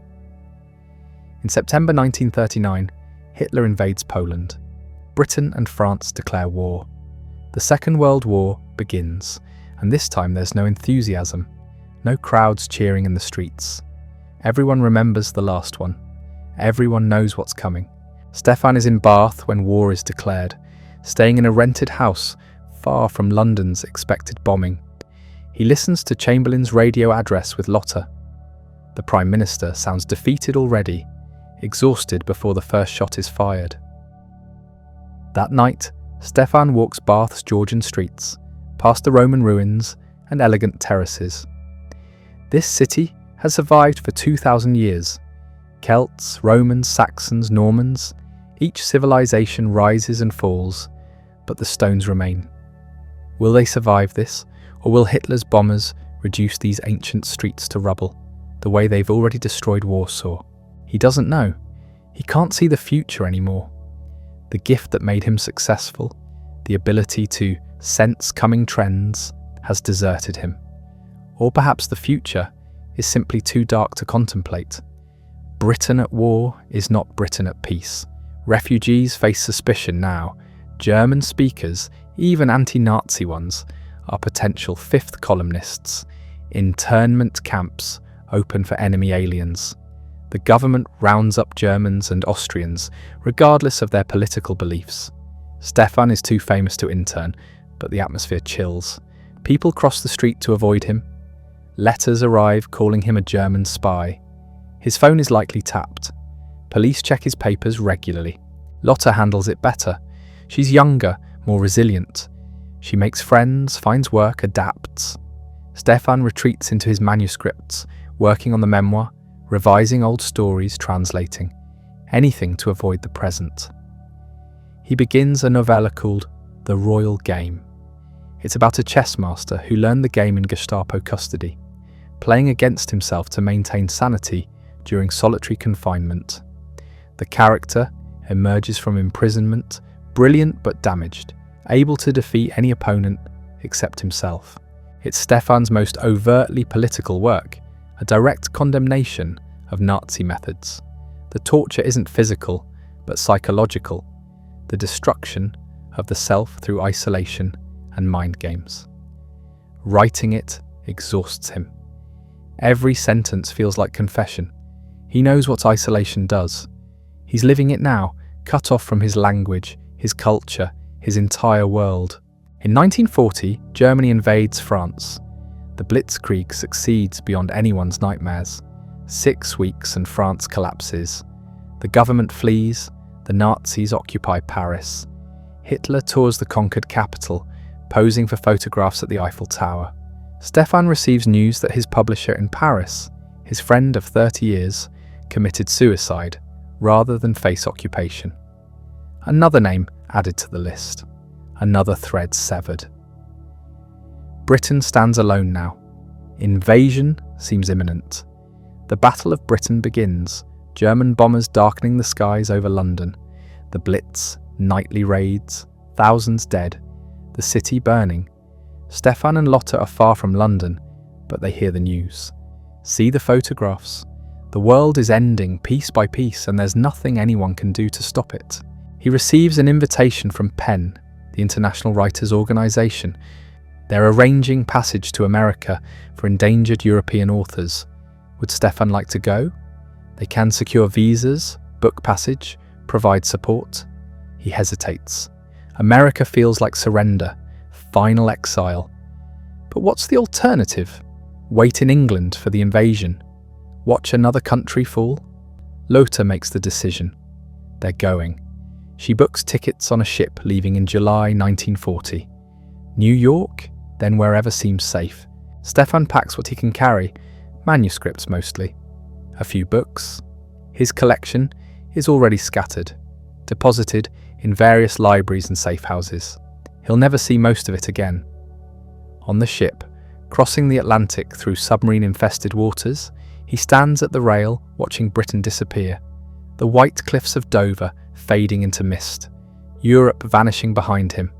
In September 1939, Hitler invades Poland. Britain and France declare war. The Second World War begins, and this time there's no enthusiasm, no crowds cheering in the streets. Everyone remembers the last one. Everyone knows what's coming. Stefan is in Bath when war is declared, staying in a rented house far from London's expected bombing. He listens to Chamberlain's radio address with Lotta. The Prime Minister sounds defeated already, exhausted before the first shot is fired. That night, Stefan walks Bath's Georgian streets, past the Roman ruins and elegant terraces. This city has survived for 2,000 years. Celts, Romans, Saxons, Normans, each civilization rises and falls, but the stones remain. Will they survive this, or will Hitler's bombers reduce these ancient streets to rubble, the way they've already destroyed Warsaw? He doesn't know. He can't see the future anymore. The gift that made him successful, the ability to sense coming trends, has deserted him. Or perhaps the future is simply too dark to contemplate. Britain at war is not Britain at peace. Refugees face suspicion now. German speakers, even anti-Nazi ones, are potential fifth columnists. Internment camps open for enemy aliens. The government rounds up Germans and Austrians, regardless of their political beliefs. Stefan is too famous to intern, but the atmosphere chills. People cross the street to avoid him. Letters arrive calling him a German spy. His phone is likely tapped. Police check his papers regularly. Lotta handles it better. She's younger, more resilient. She makes friends, finds work, adapts. Stefan retreats into his manuscripts, working on the memoir, revising old stories, translating. Anything to avoid the present. He begins a novella called The Royal Game. It's about a chess master who learned the game in Gestapo custody, playing against himself to maintain sanity during solitary confinement. The character emerges from imprisonment, brilliant but damaged, able to defeat any opponent except himself. It's Stefan's most overtly political work, a direct condemnation of Nazi methods. The torture isn't physical, but psychological, the destruction of the self through isolation and mind games. Writing it exhausts him. Every sentence feels like confession. He knows what isolation does. He's living it now, cut off from his language, his culture, his entire world. In 1940, Germany invades France. The Blitzkrieg succeeds beyond anyone's nightmares. 6 weeks and France collapses. The government flees, the Nazis occupy Paris. Hitler tours the conquered capital, posing for photographs at the Eiffel Tower. Stefan receives news that his publisher in Paris, his friend of 30 years, committed suicide rather than face occupation. Another name added to the list. Another thread severed. Britain stands alone now. Invasion seems imminent. The Battle of Britain begins, German bombers darkening the skies over London. The Blitz, nightly raids, thousands dead, the city burning. Stefan and Lotte are far from London, but they hear the news. See the photographs. The world is ending piece by piece, and there's nothing anyone can do to stop it. He receives an invitation from PEN, the International Writers' Organization. They're arranging passage to America for endangered European authors. Would Stefan like to go? They can secure visas, book passage, provide support. He hesitates. America feels like surrender, final exile. But what's the alternative? Wait in England for the invasion? Watch another country fall? Lotte makes the decision. They're going. She books tickets on a ship leaving in July 1940. New York, then wherever seems safe. Stefan packs what he can carry, manuscripts mostly. A few books. His collection is already scattered, deposited in various libraries and safe houses. He'll never see most of it again. On the ship, crossing the Atlantic through submarine-infested waters, he stands at the rail watching Britain disappear. The white cliffs of Dover fading into mist. Europe vanishing behind him.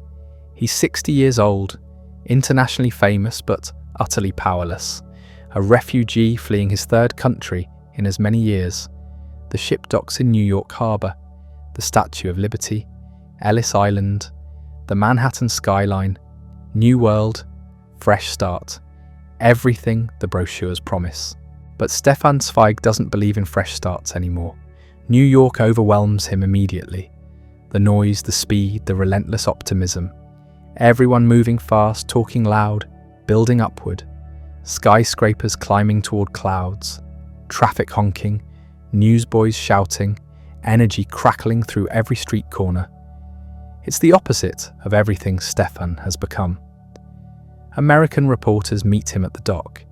He's 60 years old, internationally famous but utterly powerless. A refugee fleeing his third country in as many years. The ship docks in New York Harbor. The Statue of Liberty, Ellis Island, the Manhattan skyline, new world, fresh start. Everything the brochures promise. But Stefan Zweig doesn't believe in fresh starts anymore. New York overwhelms him immediately. The noise, the speed, the relentless optimism. Everyone moving fast, talking loud, building upward. Skyscrapers climbing toward clouds. Traffic honking, newsboys shouting, energy crackling through every street corner. It's the opposite of everything Stefan has become. American reporters meet him at the dock.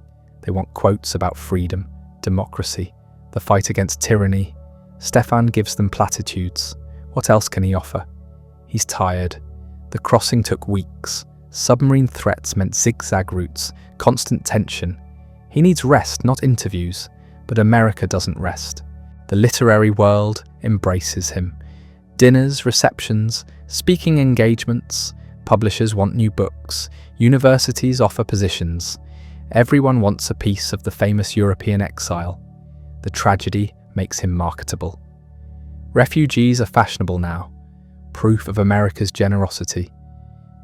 They want quotes about freedom, democracy, the fight against tyranny. Stefan gives them platitudes. What else can he offer? He's tired. The crossing took weeks. Submarine threats meant zigzag routes, constant tension. He needs rest, not interviews. But America doesn't rest. The literary world embraces him. Dinners, receptions, speaking engagements. Publishers want new books. Universities offer positions. Everyone wants a piece of the famous European exile. The tragedy makes him marketable. Refugees are fashionable now. Proof of America's generosity.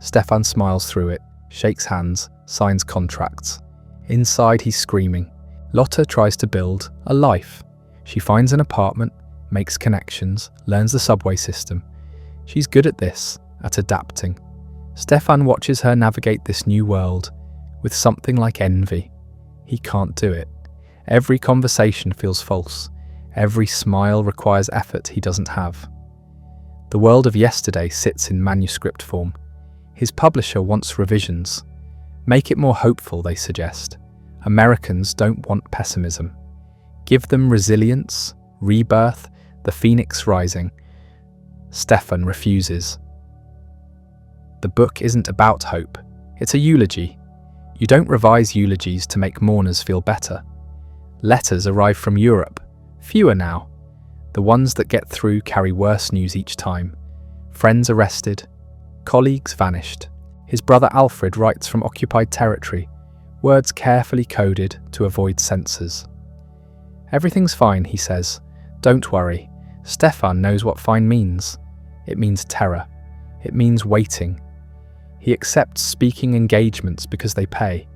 Stefan smiles through it, shakes hands, signs contracts. Inside he's screaming. Lotte tries to build a life. She finds an apartment, makes connections, learns the subway system. She's good at this, at adapting. Stefan watches her navigate this new world with something like envy. He can't do it. Every conversation feels false. Every smile requires effort he doesn't have. The world of yesterday sits in manuscript form. His publisher wants revisions. Make it more hopeful, they suggest. Americans don't want pessimism. Give them resilience, rebirth, the phoenix rising. Stefan refuses. The book isn't about hope. It's a eulogy. You don't revise eulogies to make mourners feel better. Letters arrive from Europe. Fewer now. The ones that get through carry worse news each time. Friends arrested. Colleagues vanished. His brother Alfred writes from occupied territory. Words carefully coded to avoid censors. Everything's fine, he says. Don't worry. Stefan knows what fine means. It means terror. It means waiting. He accepts speaking engagements because they pay.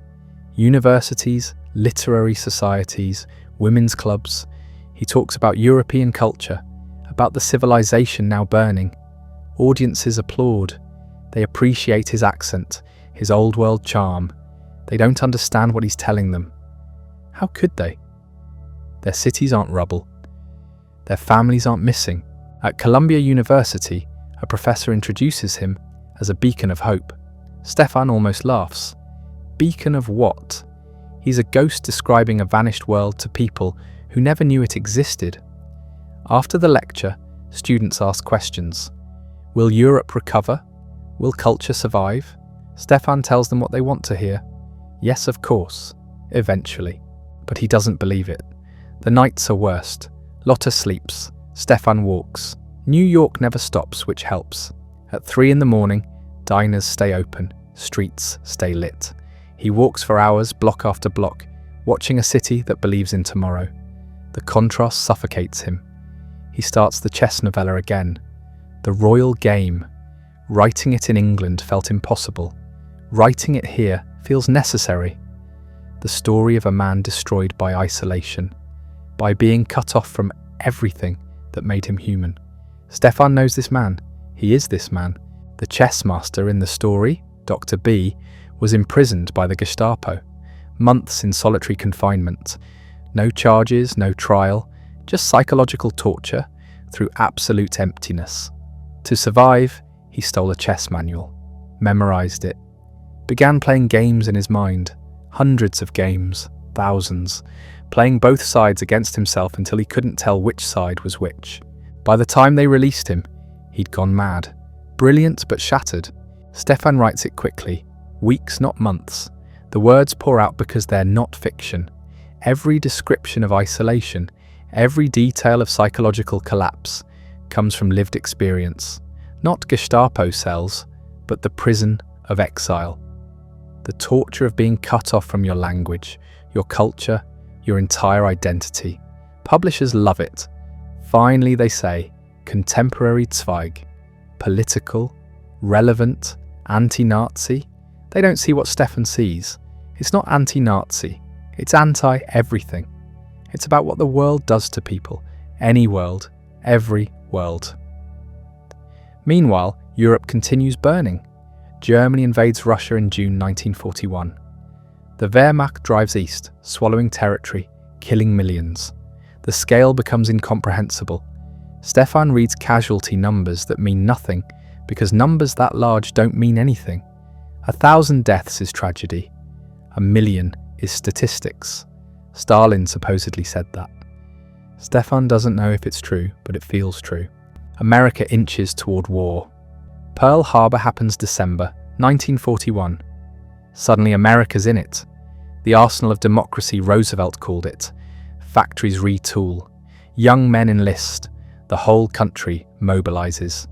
Universities, literary societies, women's clubs. He talks about European culture, about the civilization now burning. Audiences applaud. They appreciate his accent, his old world charm. They don't understand what he's telling them. How could they? Their cities aren't rubble. Their families aren't missing. At Columbia University, a professor introduces him as a beacon of hope. Stefan almost laughs. Beacon of what? He's a ghost describing a vanished world to people who never knew it existed. After the lecture, students ask questions. Will Europe recover? Will culture survive? Stefan tells them what they want to hear. Yes, of course. Eventually. But he doesn't believe it. The nights are worst. Lotta sleeps. Stefan walks. New York never stops, which helps. At 3 a.m, diners stay open. Streets stay lit. He walks for hours, block after block, watching a city that believes in tomorrow. The contrast suffocates him. He starts the chess novella again. The royal game. Writing it in England felt impossible. Writing it here feels necessary. The story of a man destroyed by isolation, by being cut off from everything that made him human. Stefan knows this man. He is this man. The chess master in the story, Dr. B, was imprisoned by the Gestapo. Months in solitary confinement. No charges, no trial, just psychological torture through absolute emptiness. To survive, he stole a chess manual, memorized it, began playing games in his mind, hundreds of games, thousands, playing both sides against himself until he couldn't tell which side was which. By the time they released him, he'd gone mad. Brilliant but shattered. Stefan writes it quickly, weeks not months. The words pour out because they're not fiction. Every description of isolation, every detail of psychological collapse comes from lived experience. Not Gestapo cells, but the prison of exile. The torture of being cut off from your language, your culture, your entire identity. Publishers love it. Finally, they say, contemporary Zweig. Political, relevant, anti-Nazi. They don't see what Stefan sees. It's not anti-Nazi. It's anti-everything. It's about what the world does to people. Any world. Every world. Meanwhile, Europe continues burning. Germany invades Russia in June 1941. The Wehrmacht drives east, swallowing territory, killing millions. The scale becomes incomprehensible. Stefan reads casualty numbers that mean nothing because numbers that large don't mean anything. 1,000 deaths is tragedy. 1 million is statistics. Stalin supposedly said that. Stefan doesn't know if it's true, but it feels true. America inches toward war. Pearl Harbor happens December 1941. Suddenly America's in it. The arsenal of democracy, Roosevelt called it. Factories retool. Young men enlist. The whole country mobilizes.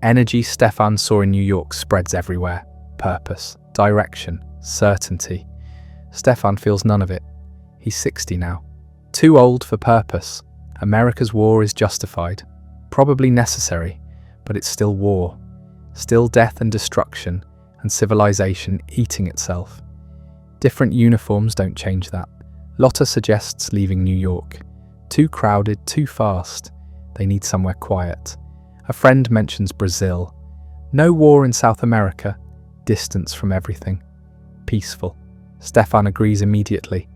Energy Stefan saw in New York spreads everywhere. Purpose, direction, certainty. Stefan feels none of it. He's 60 now. Too old for purpose. America's war is justified. Probably necessary, but it's still war. Still death and destruction, and civilization eating itself. Different uniforms don't change that. Lotta suggests leaving New York. Too crowded, too fast. They need somewhere quiet. A friend mentions Brazil. No war in South America. Distance from everything. Peaceful. Stefan agrees immediately.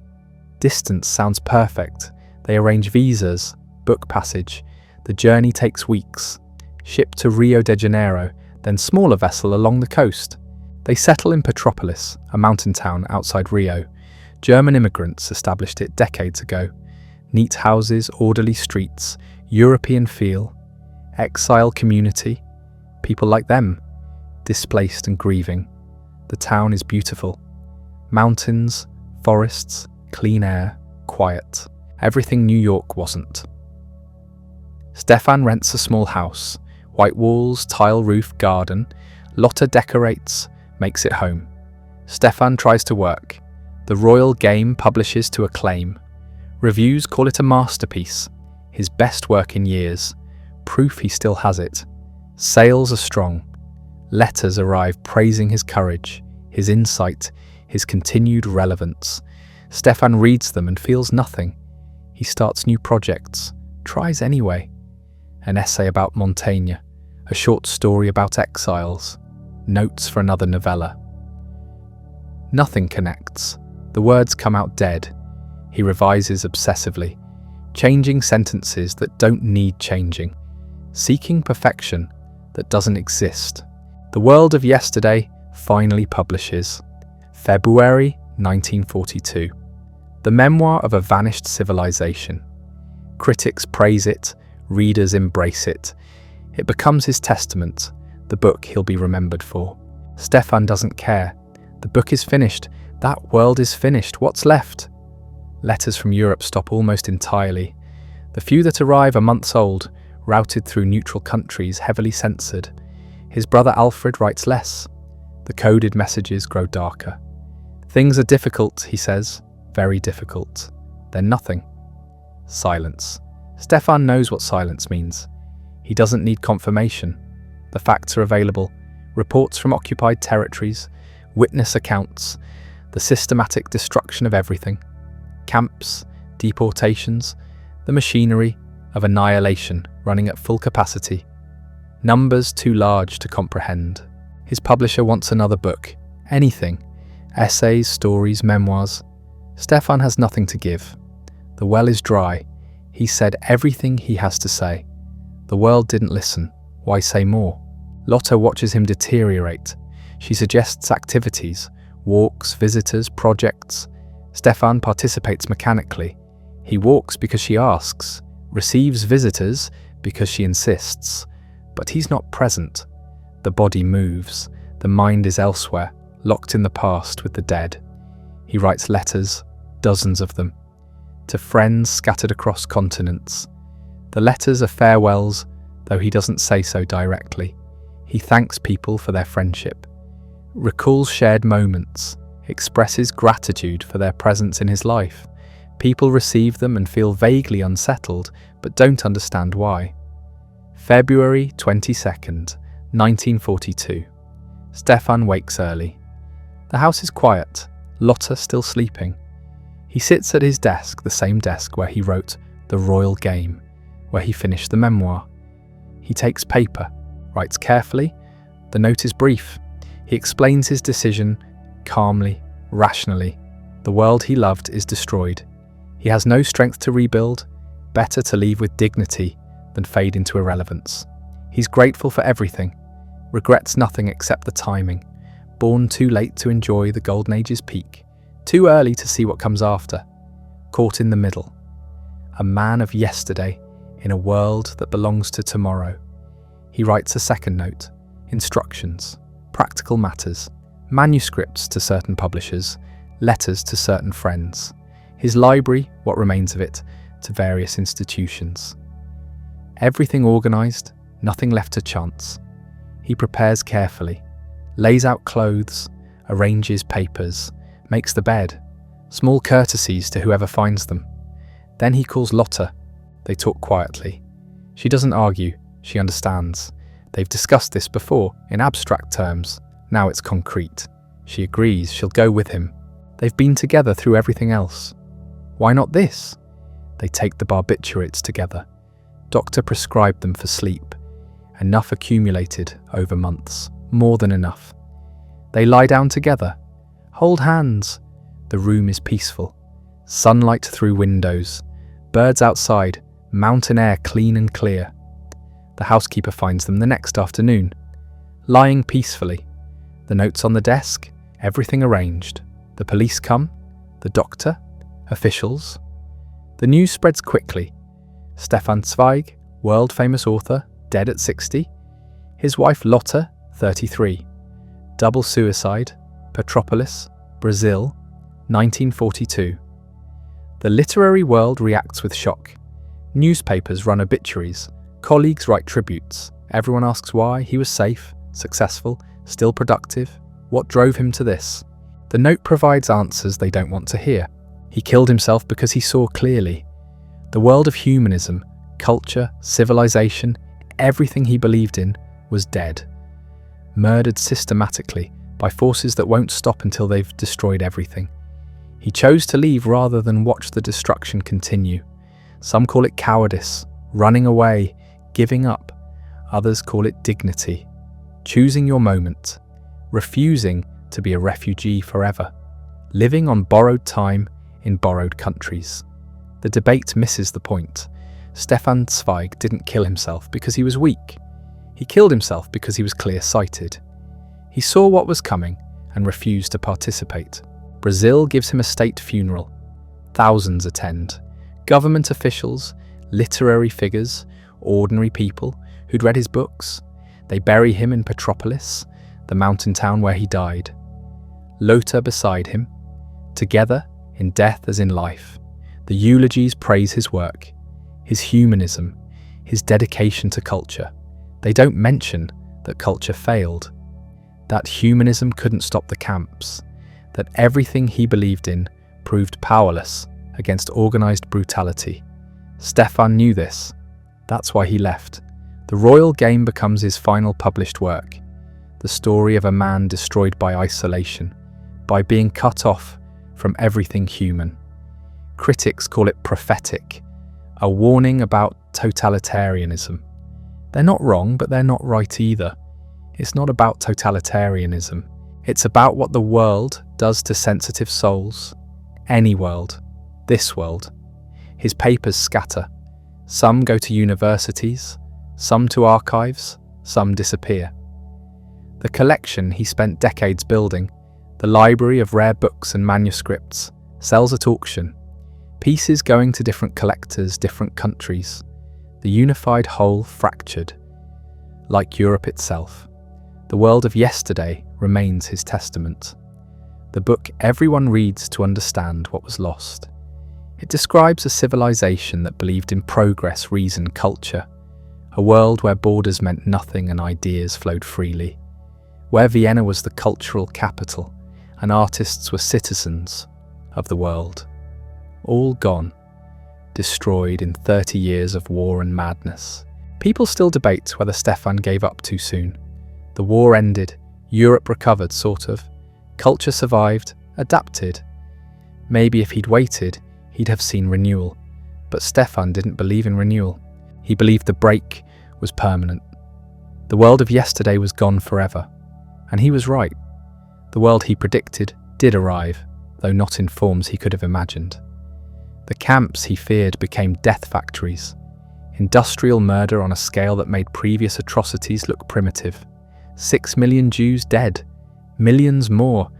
Distance sounds perfect. They arrange visas, book passage. The journey takes weeks. Ship to Rio de Janeiro, then smaller vessel along the coast. They settle in Petropolis, a mountain town outside Rio. German immigrants established it decades ago. Neat houses, orderly streets, European feel. Exile community. People like them. Displaced and grieving. The town is beautiful. Mountains, forests, clean air, quiet. Everything New York wasn't. Stefan rents a small house. White walls, tile roof, garden. Lotta decorates, makes it home. Stefan tries to work. The royal game publishes to acclaim. Reviews call it a masterpiece. His best work in years. Proof he still has it. Sales are strong. Letters arrive praising his courage, his insight, his continued relevance. Stefan reads them and feels nothing. He starts new projects, tries anyway. An essay about Montaigne, a short story about exiles, notes for another novella. Nothing connects. The words come out dead. He revises obsessively, changing sentences that don't need changing, seeking perfection that doesn't exist. The World of Yesterday finally publishes. February 1942. The memoir of a vanished civilization. Critics praise it, readers embrace it. It becomes his testament, the book he'll be remembered for. Stefan doesn't care. The book is finished. That world is finished. What's left? Letters from Europe stop almost entirely. The few that arrive are months old, routed through neutral countries, heavily censored. His brother Alfred writes less. The coded messages grow darker. Things are difficult, he says, very difficult. Then nothing. Silence. Stefan knows what silence means. He doesn't need confirmation. The facts are available. Reports from occupied territories, witness accounts, the systematic destruction of everything. Camps, deportations, the machinery of annihilation running at full capacity. Numbers too large to comprehend. His publisher wants another book. Anything. Essays, stories, memoirs. Stefan has nothing to give. The well is dry. He said everything he has to say. The world didn't listen. Why say more? Lotte watches him deteriorate. She suggests activities, walks, visitors, projects. Stefan participates mechanically. He walks because she asks, receives visitors because she insists. But he's not present. The body moves. The mind is elsewhere, locked in the past with the dead. He writes letters, dozens of them, to friends scattered across continents. The letters are farewells, though he doesn't say so directly. He thanks people for their friendship, recalls shared moments, expresses gratitude for their presence in his life. People receive them and feel vaguely unsettled, but don't understand why. February 22nd, 1942. Stefan wakes early. The house is quiet, Lotte still sleeping. He sits at his desk, the same desk where he wrote The Royal Game, where he finished the memoir. He takes paper, writes carefully. The note is brief. He explains his decision calmly, rationally. The world he loved is destroyed. He has no strength to rebuild. Better to leave with dignity than fade into irrelevance. He's grateful for everything, regrets nothing except the timing. Born too late to enjoy the Golden Age's peak, too early to see what comes after. Caught in the middle. A man of yesterday in a world that belongs to tomorrow. He writes a second note, instructions, practical matters, manuscripts to certain publishers, letters to certain friends. His library, what remains of it, to various institutions. Everything organised, nothing left to chance. He prepares carefully, lays out clothes, arranges papers, makes the bed, small courtesies to whoever finds them. Then he calls Lotte. They talk quietly. She doesn't argue, she understands. They've discussed this before, in abstract terms. Now it's concrete. She agrees she'll go with him. They've been together through everything else. Why not this? They take the barbiturates together. Doctor prescribed them for sleep. Enough accumulated over months, more than enough. They lie down together, hold hands. The room is peaceful. Sunlight through windows, birds outside, mountain air clean and clear. The housekeeper finds them the next afternoon, lying peacefully. The notes on the desk, everything arranged. The police come, the doctor, officials. The news spreads quickly. Stefan Zweig, world-famous author, dead at 60. His wife Lotte, 33. Double suicide, Petropolis, Brazil, 1942. The literary world reacts with shock. Newspapers run obituaries. Colleagues write tributes. Everyone asks why. He was safe, successful, still productive. What drove him to this? The note provides answers they don't want to hear. He killed himself because he saw clearly. The world of humanism, culture, civilization, everything he believed in was dead. Murdered systematically by forces that won't stop until they've destroyed everything. He chose to leave rather than watch the destruction continue. Some call it cowardice, running away, giving up. Others call it dignity. Choosing your moment. Refusing to be a refugee forever. Living on borrowed time in borrowed countries. The debate misses the point. Stefan Zweig didn't kill himself because he was weak. He killed himself because he was clear-sighted. He saw what was coming and refused to participate. Brazil gives him a state funeral. Thousands attend. Government officials, literary figures, ordinary people who'd read his books. They bury him in Petropolis, the mountain town where he died. Lothar beside him. Together, in death as in life, the eulogies praise his work, his humanism, his dedication to culture. They don't mention that culture failed, that humanism couldn't stop the camps, that everything he believed in proved powerless against organised brutality. Stefan knew this. That's why he left. The royal game becomes his final published work, the story of a man destroyed by isolation, by being cut off from everything human. Critics call it prophetic, a warning about totalitarianism. They're not wrong, but they're not right either. It's not about totalitarianism. It's about what the world does to sensitive souls. Any world. This world. His papers scatter. Some go to universities, some to archives, some disappear. The collection he spent decades building, the library of rare books and manuscripts, sells at auction. Pieces going to different collectors, different countries. The unified whole fractured, like Europe itself. The world of yesterday remains his testament. The book everyone reads to understand what was lost. It describes a civilization that believed in progress, reason, culture. A world where borders meant nothing and ideas flowed freely. Where Vienna was the cultural capital and artists were citizens of the world. All gone, destroyed in 30 years of war and madness. People still debate whether Stefan gave up too soon. The war ended, Europe recovered, sort of. Culture survived, adapted. Maybe if he'd waited, he'd have seen renewal. But Stefan didn't believe in renewal. He believed the break was permanent. The world of yesterday was gone forever. And he was right. The world he predicted did arrive, though not in forms he could have imagined. The camps he feared became death factories. Industrial murder on a scale that made previous atrocities look primitive. 6 million Jews dead. Millions more.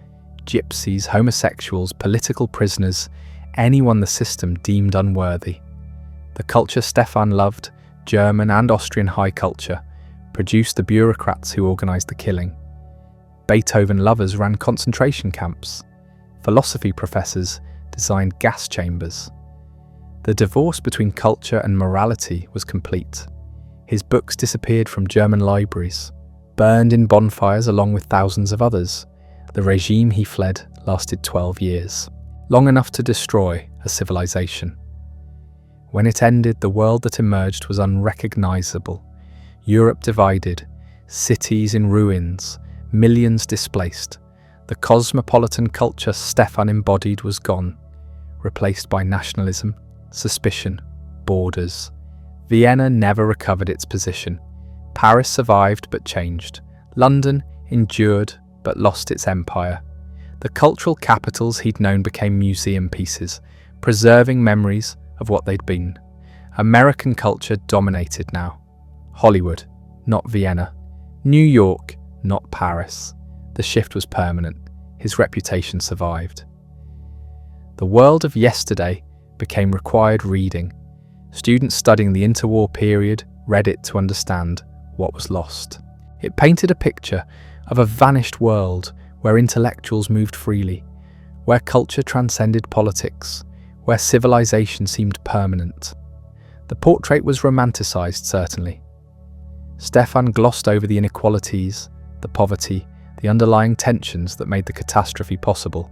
Gypsies, homosexuals, political prisoners, anyone the system deemed unworthy. The culture Stefan loved, German and Austrian high culture, produced the bureaucrats who organised the killing. Beethoven lovers ran concentration camps. Philosophy professors designed gas chambers. The divorce between culture and morality was complete. His books disappeared from German libraries, burned in bonfires along with thousands of others. The regime he fled lasted 12 years, long enough to destroy a civilization. When it ended, the world that emerged was unrecognizable. Europe divided, cities in ruins, millions displaced. The cosmopolitan culture Stefan embodied was gone, replaced by nationalism, suspicion, borders. Vienna never recovered its position. Paris survived but changed. London endured but lost its empire. The cultural capitals he'd known became museum pieces, preserving memories of what they'd been. American culture dominated now. Hollywood, not Vienna. New York, not Paris. The shift was permanent. His reputation survived. The world of yesterday became required reading. Students studying the interwar period read it to understand what was lost. It painted a picture of a vanished world where intellectuals moved freely, where culture transcended politics, where civilization seemed permanent. The portrait was romanticized, certainly. Stefan glossed over the inequalities, the poverty, the underlying tensions that made the catastrophe possible.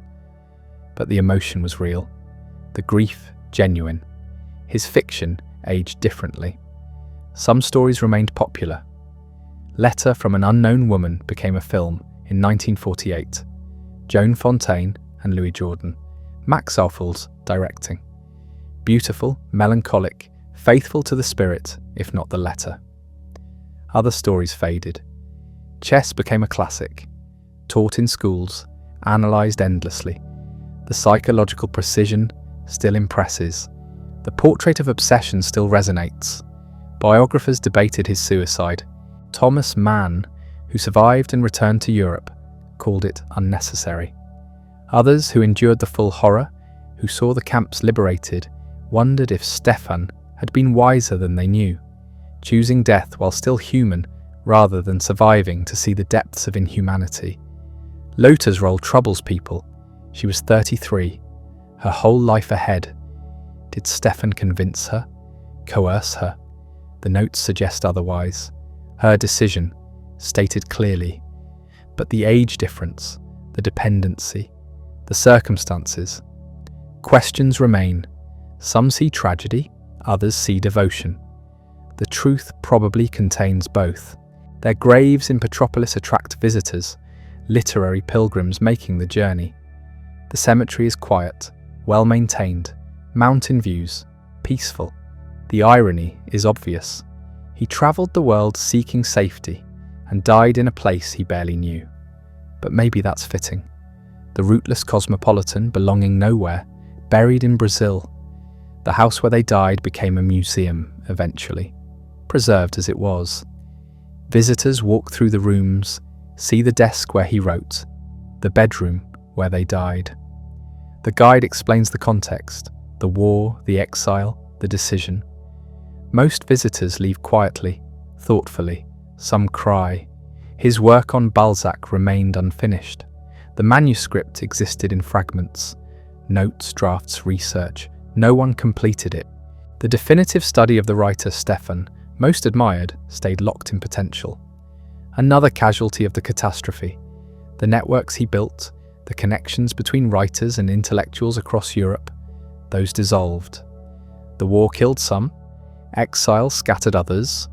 But the emotion was real, the grief genuine. His fiction aged differently. Some stories remained popular. Letter from an Unknown Woman became a film in 1948. Joan Fontaine and Louis Jordan. Max Ophuls directing. Beautiful, melancholic, faithful to the spirit, if not the letter. Other stories faded. Chess became a classic, taught in schools, analysed endlessly. The psychological precision still impresses. The portrait of obsession still resonates. Biographers debated his suicide. Thomas Mann, who survived and returned to Europe, called it unnecessary. Others, who endured the full horror, who saw the camps liberated, wondered if Stefan had been wiser than they knew, choosing death while still human rather than surviving to see the depths of inhumanity. Lota's role troubles people. She was 33, her whole life ahead. Did Stefan convince her, coerce her? The notes suggest otherwise. Her decision, stated clearly. But the age difference, the dependency, the circumstances. Questions remain. Some see tragedy, others see devotion. The truth probably contains both. Their graves in Petropolis attract visitors, literary pilgrims making the journey. The cemetery is quiet, well-maintained, mountain views, peaceful. The irony is obvious. He travelled the world seeking safety and died in a place he barely knew. But maybe that's fitting. The rootless cosmopolitan belonging nowhere, buried in Brazil. The house where they died became a museum eventually, preserved as it was. Visitors walk through the rooms, see the desk where he wrote, the bedroom where they died. The guide explains the context, the war, the exile, the decision. Most visitors leave quietly, thoughtfully. Some cry. His work on Balzac remained unfinished. The manuscript existed in fragments. Notes, drafts, research. No one completed it. The definitive study of the writer Stefan, most admired, stayed locked in potential. Another casualty of the catastrophe. The networks he built, the connections between writers and intellectuals across Europe, those dissolved. The war killed some, exile scattered others,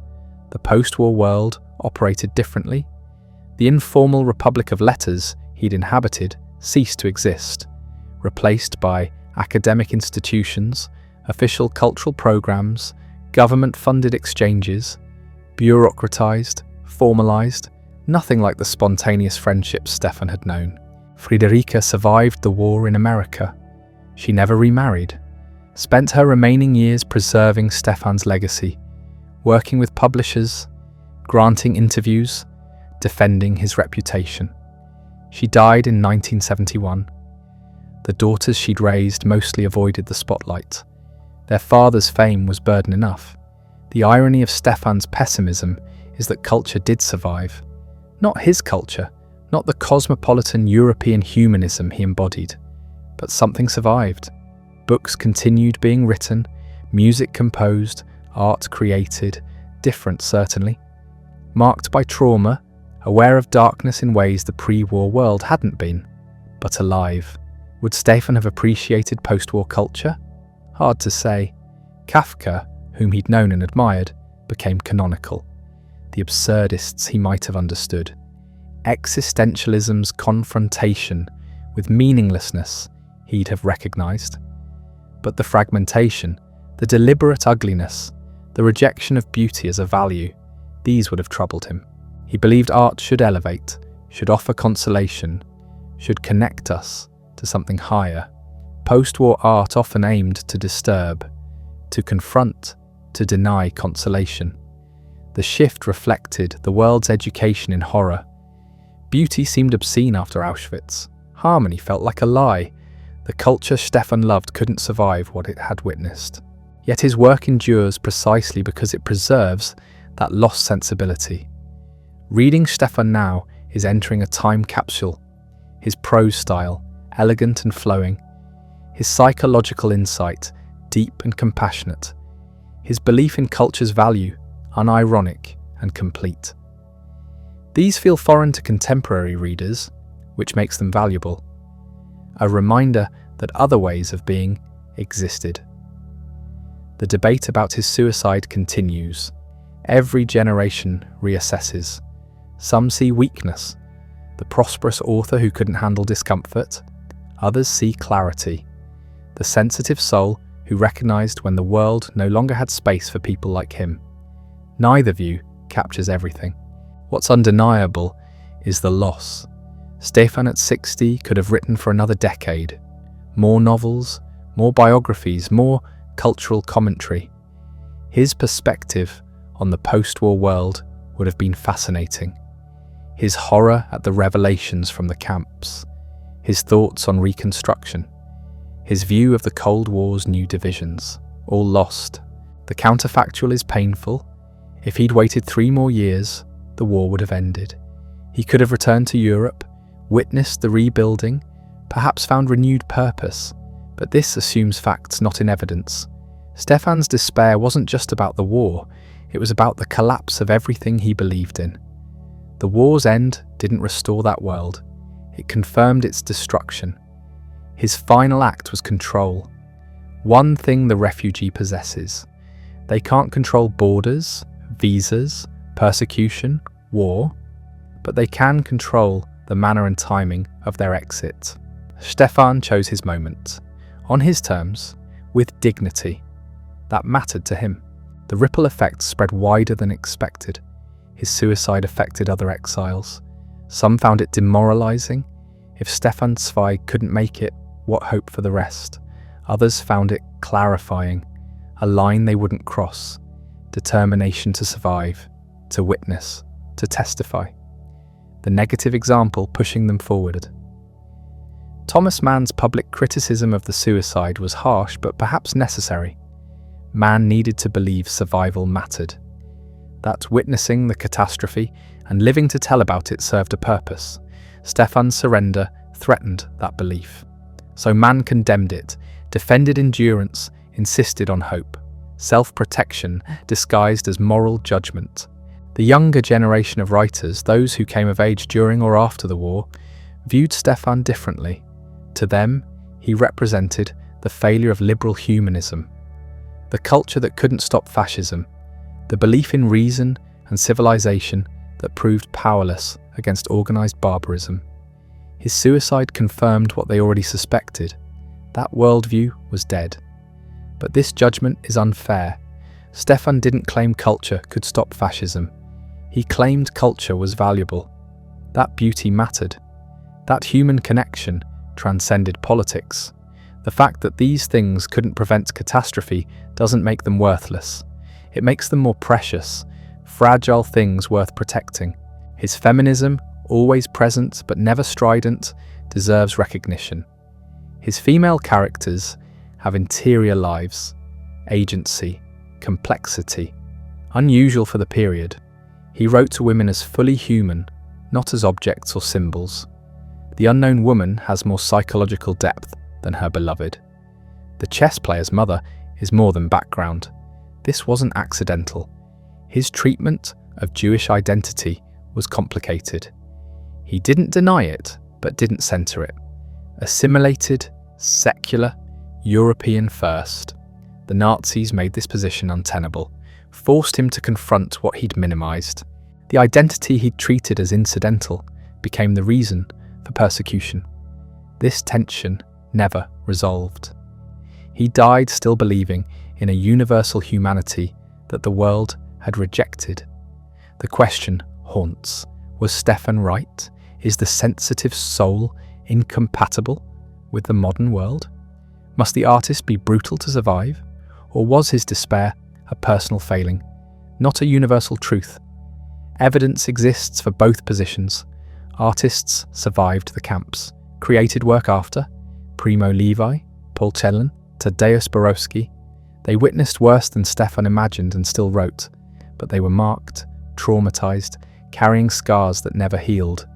the post-war world operated differently, the informal republic of letters he'd inhabited ceased to exist, replaced by academic institutions, official cultural programs, government-funded exchanges, bureaucratized, formalized, nothing like the spontaneous friendships Stefan had known. Friederike survived the war in America. She never remarried, spent her remaining years preserving Stefan's legacy, working with publishers, granting interviews, defending his reputation. She died in 1971. The daughters she'd raised mostly avoided the spotlight. Their father's fame was burden enough. The irony of Stefan's pessimism is that culture did survive. Not his culture, not the cosmopolitan European humanism he embodied, but something survived. Books continued being written, music composed, art created, different certainly. Marked by trauma, aware of darkness in ways the pre-war world hadn't been, but alive. Would Stefan have appreciated post-war culture? Hard to say. Kafka, whom he'd known and admired, became canonical. The absurdists he might have understood. Existentialism's confrontation with meaninglessness he'd have recognized. But the fragmentation, the deliberate ugliness, the rejection of beauty as a value, these would have troubled him. He believed art should elevate, should offer consolation, should connect us to something higher. Post-war art often aimed to disturb, to confront, to deny consolation. The shift reflected the world's education in horror. Beauty seemed obscene after Auschwitz. Harmony felt like a lie. The culture Stefan loved couldn't survive what it had witnessed. Yet his work endures precisely because it preserves that lost sensibility. Reading Stefan now is entering a time capsule. His prose style, elegant and flowing. His psychological insight, deep and compassionate. His belief in culture's value, unironic and complete. These feel foreign to contemporary readers, which makes them valuable. A reminder that other ways of being existed. The debate about his suicide continues. Every generation reassesses. Some see weakness, the prosperous author who couldn't handle discomfort. Others see clarity, the sensitive soul who recognized when the world no longer had space for people like him. Neither view captures everything. What's undeniable is the loss. Stefan at 60 could have written for another decade. More novels, more biographies, more cultural commentary. His perspective on the post-war world would have been fascinating. His horror at the revelations from the camps, his thoughts on reconstruction, his view of the Cold War's new divisions, all lost. The counterfactual is painful. If he'd waited 3 more years, the war would have ended. He could have returned to Europe, witnessed the rebuilding, perhaps found renewed purpose, but this assumes facts not in evidence. Stefan's despair wasn't just about the war, it was about the collapse of everything he believed in. The war's end didn't restore that world, it confirmed its destruction. His final act was control. One thing the refugee possesses. They can't control borders, visas, persecution, war, but they can control the manner and timing of their exit. Stefan chose his moment, on his terms, with dignity. That mattered to him. The ripple effect spread wider than expected. His suicide affected other exiles. Some found it demoralizing. If Stefan Zweig couldn't make it, what hope for the rest? Others found it clarifying, a line they wouldn't cross, determination to survive, to witness, to testify. The negative example pushing them forward. Thomas Mann's public criticism of the suicide was harsh but perhaps necessary. Mann needed to believe survival mattered. That witnessing the catastrophe and living to tell about it served a purpose. Stefan's surrender threatened that belief. So Mann condemned it, defended endurance, insisted on hope. Self-protection disguised as moral judgment. The younger generation of writers, those who came of age during or after the war, viewed Stefan differently. To them, he represented the failure of liberal humanism, the culture that couldn't stop fascism, the belief in reason and civilization that proved powerless against organized barbarism. His suicide confirmed what they already suspected. That worldview was dead. But this judgment is unfair. Stefan didn't claim culture could stop fascism. He claimed culture was valuable. That beauty mattered. That human connection transcended politics. The fact that these things couldn't prevent catastrophe doesn't make them worthless. It makes them more precious, fragile things worth protecting. His feminism, always present but never strident, deserves recognition. His female characters have interior lives, agency, complexity, unusual for the period. He wrote to women as fully human, not as objects or symbols. The unknown woman has more psychological depth than her beloved. The chess player's mother is more than background. This wasn't accidental. His treatment of Jewish identity was complicated. He didn't deny it, but didn't center it. Assimilated, secular, European first. The Nazis made this position untenable, forced him to confront what he'd minimized. The identity he'd treated as incidental became the reason for persecution. This tension never resolved. He died still believing in a universal humanity that the world had rejected. The question haunts, was Stefan right? Is the sensitive soul incompatible with the modern world? Must the artist be brutal to survive? Or was his despair a personal failing, not a universal truth? Evidence exists for both positions. Artists survived the camps, created work after. Primo Levi, Paul Celan, Tadeusz Borowski. They witnessed worse than Stefan imagined and still wrote, but they were marked, traumatized, carrying scars that never healed.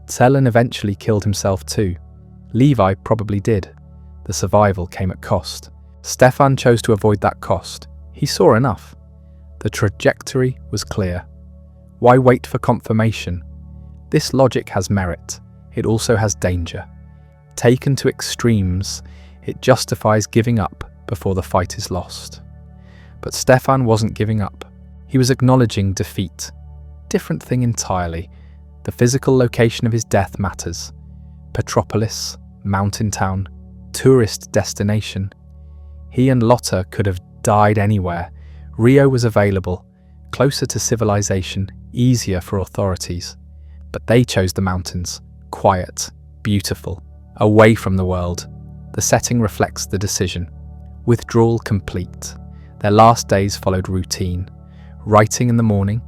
Celan eventually killed himself too. Levi probably did. The survival came at cost. Stefan chose to avoid that cost. He saw enough. The trajectory was clear. Why wait for confirmation? This logic has merit. It also has danger. Taken to extremes, it justifies giving up before the fight is lost. But Stefan wasn't giving up. He was acknowledging defeat. Different thing entirely. The physical location of his death matters. Petropolis, mountain town, tourist destination. He and Lotta could have died anywhere. Rio was available, closer to civilization, easier for authorities. But they chose the mountains, quiet, beautiful, away from the world. The setting reflects the decision. Withdrawal complete. Their last days followed routine. Writing in the morning,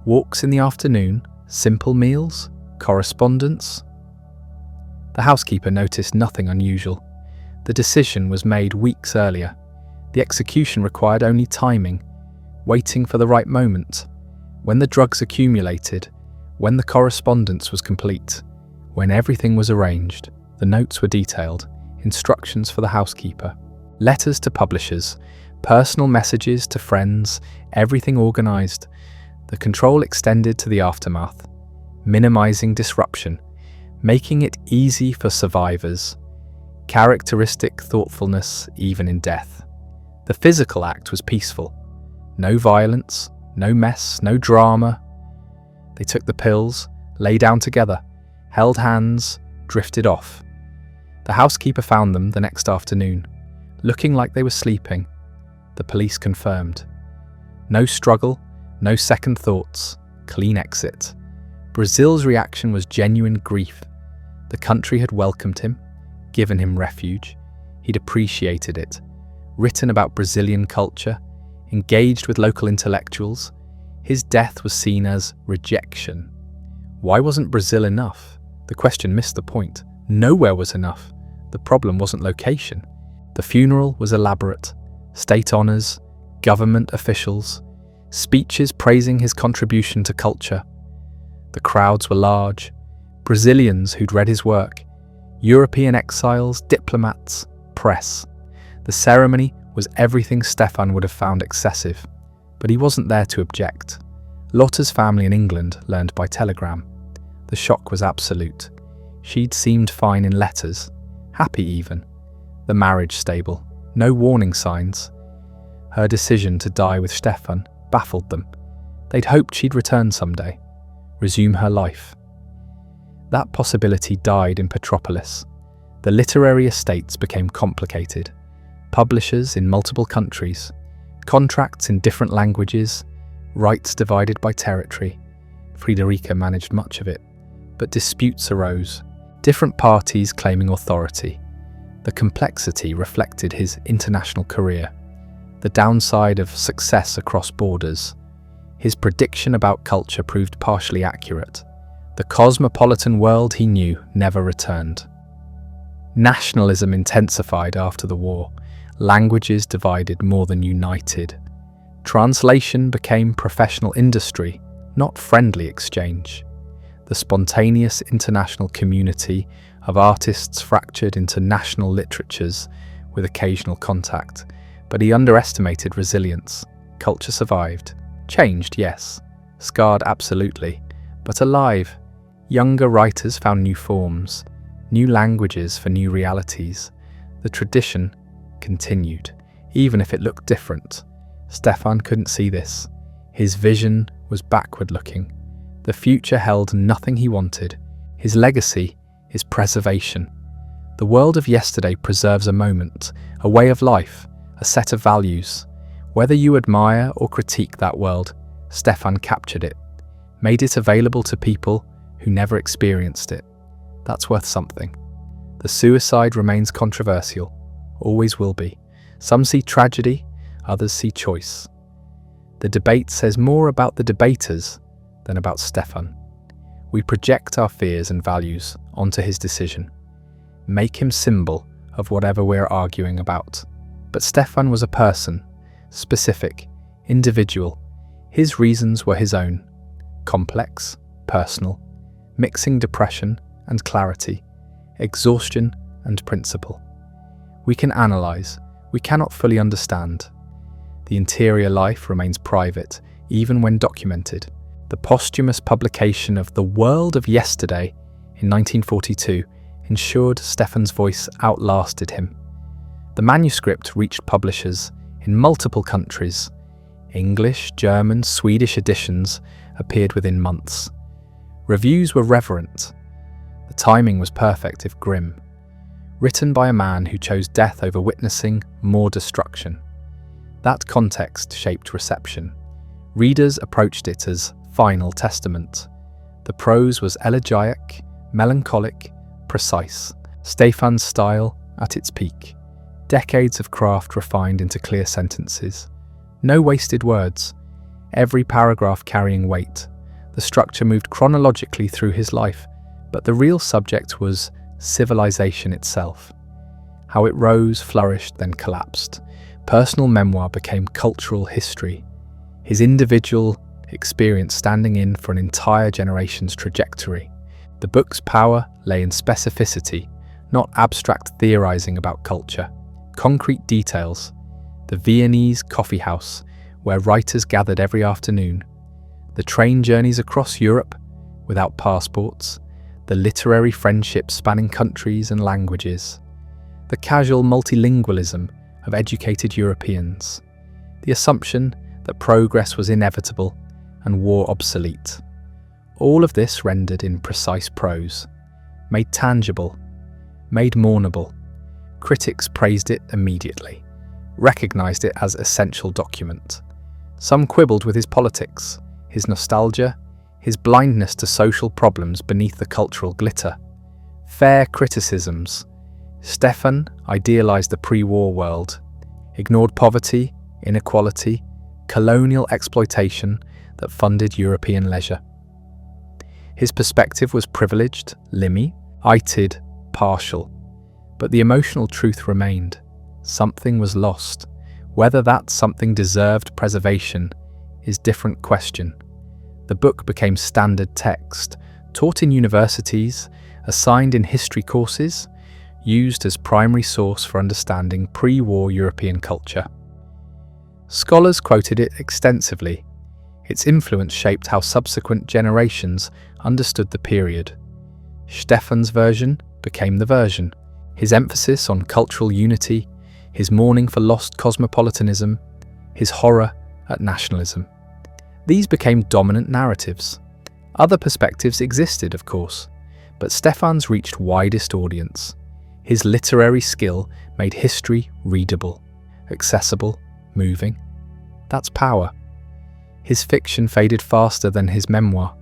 walks in the afternoon, simple meals, correspondence. The housekeeper noticed nothing unusual. The decision was made weeks earlier. The execution required only timing, waiting for the right moment, when the drugs accumulated, when the correspondence was complete, when everything was arranged. The notes were detailed, instructions for the housekeeper, letters to publishers, personal messages to friends, everything organized. The control extended to the aftermath, minimizing disruption, making it easy for survivors. Characteristic thoughtfulness even in death. The physical act was peaceful. No violence, no mess, no drama. They took the pills, lay down together, held hands, drifted off. The housekeeper found them the next afternoon, looking like they were sleeping. The police confirmed. No struggle, no second thoughts, clean exit. Brazil's reaction was genuine grief. The country had welcomed him, given him refuge. He'd appreciated it, written about Brazilian culture, engaged with local intellectuals. His death was seen as rejection. Why wasn't Brazil enough? The question missed the point. Nowhere was enough. The problem wasn't location. The funeral was elaborate. State honours, government officials, speeches praising his contribution to culture. The crowds were large. Brazilians who'd read his work, European exiles, diplomats, press. The ceremony was everything Stefan would have found excessive, but he wasn't there to object. Lotta's family in England learned by telegram. The shock was absolute. She'd seemed fine in letters, happy even. The marriage stable, no warning signs. Her decision to die with Stefan baffled them. They'd hoped she'd return someday, resume her life. That possibility died in Petropolis. The literary estates became complicated. Publishers in multiple countries, contracts in different languages, rights divided by territory. Friederike managed much of it, but disputes arose, different parties claiming authority. The complexity reflected his international career, the downside of success across borders. His prediction about culture proved partially accurate. The cosmopolitan world he knew never returned. Nationalism intensified after the war. Languages divided more than united. Translation became professional industry, not friendly exchange. The spontaneous international community of artists fractured into national literatures with occasional contact, but he underestimated resilience. Culture survived. Changed, yes. Scarred, absolutely. But alive. Younger writers found new forms, new languages for new realities. The tradition continued, even if it looked different. Stefan couldn't see this. His vision was backward-looking. The future held nothing he wanted. His legacy is preservation. The world of yesterday preserves a moment, a way of life, a set of values. Whether you admire or critique that world, Stefan captured it, made it available to people who never experienced it. That's worth something. The suicide remains controversial, always will be. Some see tragedy, others see choice. The debate says more about the debaters than about Stefan. We project our fears and values onto his decision, make him symbol of whatever we're arguing about. But Stefan was a person, specific, individual. His reasons were his own, complex, personal, mixing depression and clarity, exhaustion and principle. We can analyze, we cannot fully understand. The interior life remains private, even when documented. The posthumous publication of The World of Yesterday in 1942 ensured Stefan's voice outlasted him. The manuscript reached publishers in multiple countries. English, German, Swedish editions appeared within months. Reviews were reverent. The timing was perfect, if grim. Written by a man who chose death over witnessing more destruction. That context shaped reception. Readers approached it as final testament. The prose was elegiac, melancholic, precise. Stefan's style at its peak. Decades of craft refined into clear sentences. No wasted words. Every paragraph carrying weight. The structure moved chronologically through his life, but the real subject was civilization itself. How it rose, flourished, then collapsed. Personal memoir became cultural history. His individual experience standing in for an entire generation's trajectory. The book's power lay in specificity, not abstract theorizing about culture. Concrete details. The Viennese coffee house, where writers gathered every afternoon. The train journeys across Europe without passports. The literary friendships spanning countries and languages. The casual multilingualism of educated Europeans. The assumption that progress was inevitable and war obsolete. All of this rendered in precise prose, made tangible, made mournable. Critics praised it immediately, recognized it as essential document. Some quibbled with his politics, his nostalgia, his blindness to social problems beneath the cultural glitter. Fair criticisms. Stefan idealized the pre-war world, ignored poverty, inequality, colonial exploitation that funded European leisure. His perspective was privileged, limited, partial. But the emotional truth remained. Something was lost. Whether that something deserved preservation is a different question. The book became standard text, taught in universities, assigned in history courses, used as primary source for understanding pre-war European culture. Scholars quoted it extensively. Its influence shaped how subsequent generations understood the period. Stefan's version became the version. His emphasis on cultural unity, his mourning for lost cosmopolitanism, his horror at nationalism. These became dominant narratives. Other perspectives existed, of course, but Stefan's reached widest audience. His literary skill made history readable, accessible, moving. That's power. His fiction faded faster than his memoir.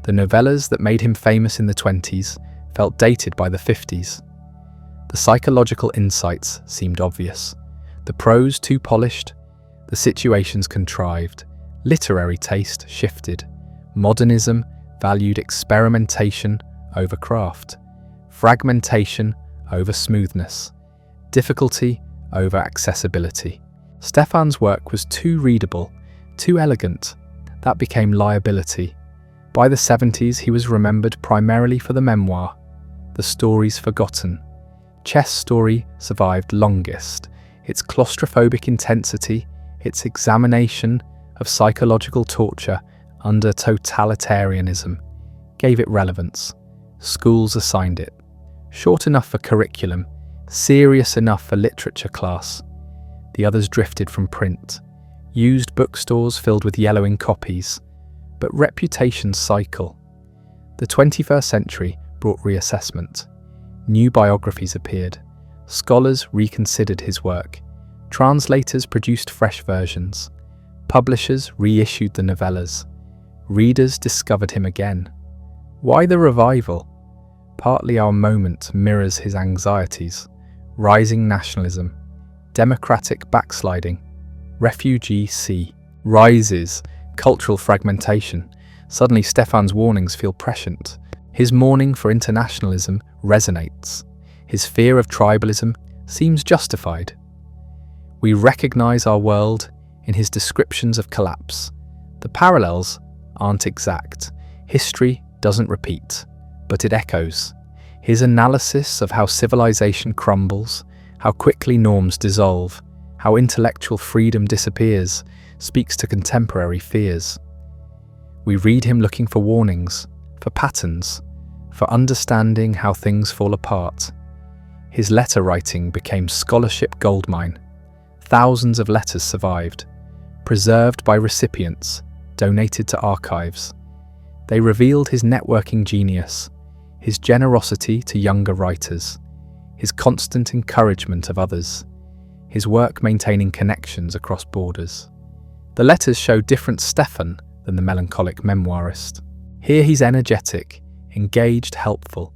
The novellas that made him famous in the 20s felt dated by the 50s. The psychological insights seemed obvious. The prose too polished, the situations contrived. Literary taste shifted. Modernism valued experimentation over craft, fragmentation over smoothness, difficulty over accessibility. Stefan's work was too readable, too elegant. That became liability. By the 70s, he was remembered primarily for the memoir, the stories forgotten. Chess Story survived longest. Its claustrophobic intensity, its examination of psychological torture under totalitarianism, gave it relevance. Schools assigned it. Short enough for curriculum, serious enough for literature class. The others drifted from print. Used bookstores filled with yellowing copies. But reputations cycle. The 21st century brought reassessment. New biographies appeared. Scholars reconsidered his work. Translators produced fresh versions. Publishers reissued the novellas. Readers discovered him again. Why the revival? Partly our moment mirrors his anxieties. Rising nationalism. Democratic backsliding. Refuge rises. Cultural fragmentation. Suddenly Stefan's warnings feel prescient. His mourning for internationalism resonates. His fear of tribalism seems justified. We recognize our world in his descriptions of collapse. The parallels aren't exact. History doesn't repeat, but it echoes. His analysis of how civilization crumbles, how quickly norms dissolve, how intellectual freedom disappears, speaks to contemporary fears. We read him looking for warnings, for patterns, for understanding how things fall apart. His letter writing became scholarship goldmine. Thousands of letters survived, preserved by recipients, donated to archives. They revealed his networking genius, his generosity to younger writers, his constant encouragement of others, his work maintaining connections across borders. The letters show different Stefan than the melancholic memoirist. Here he's energetic, engaged, helpful,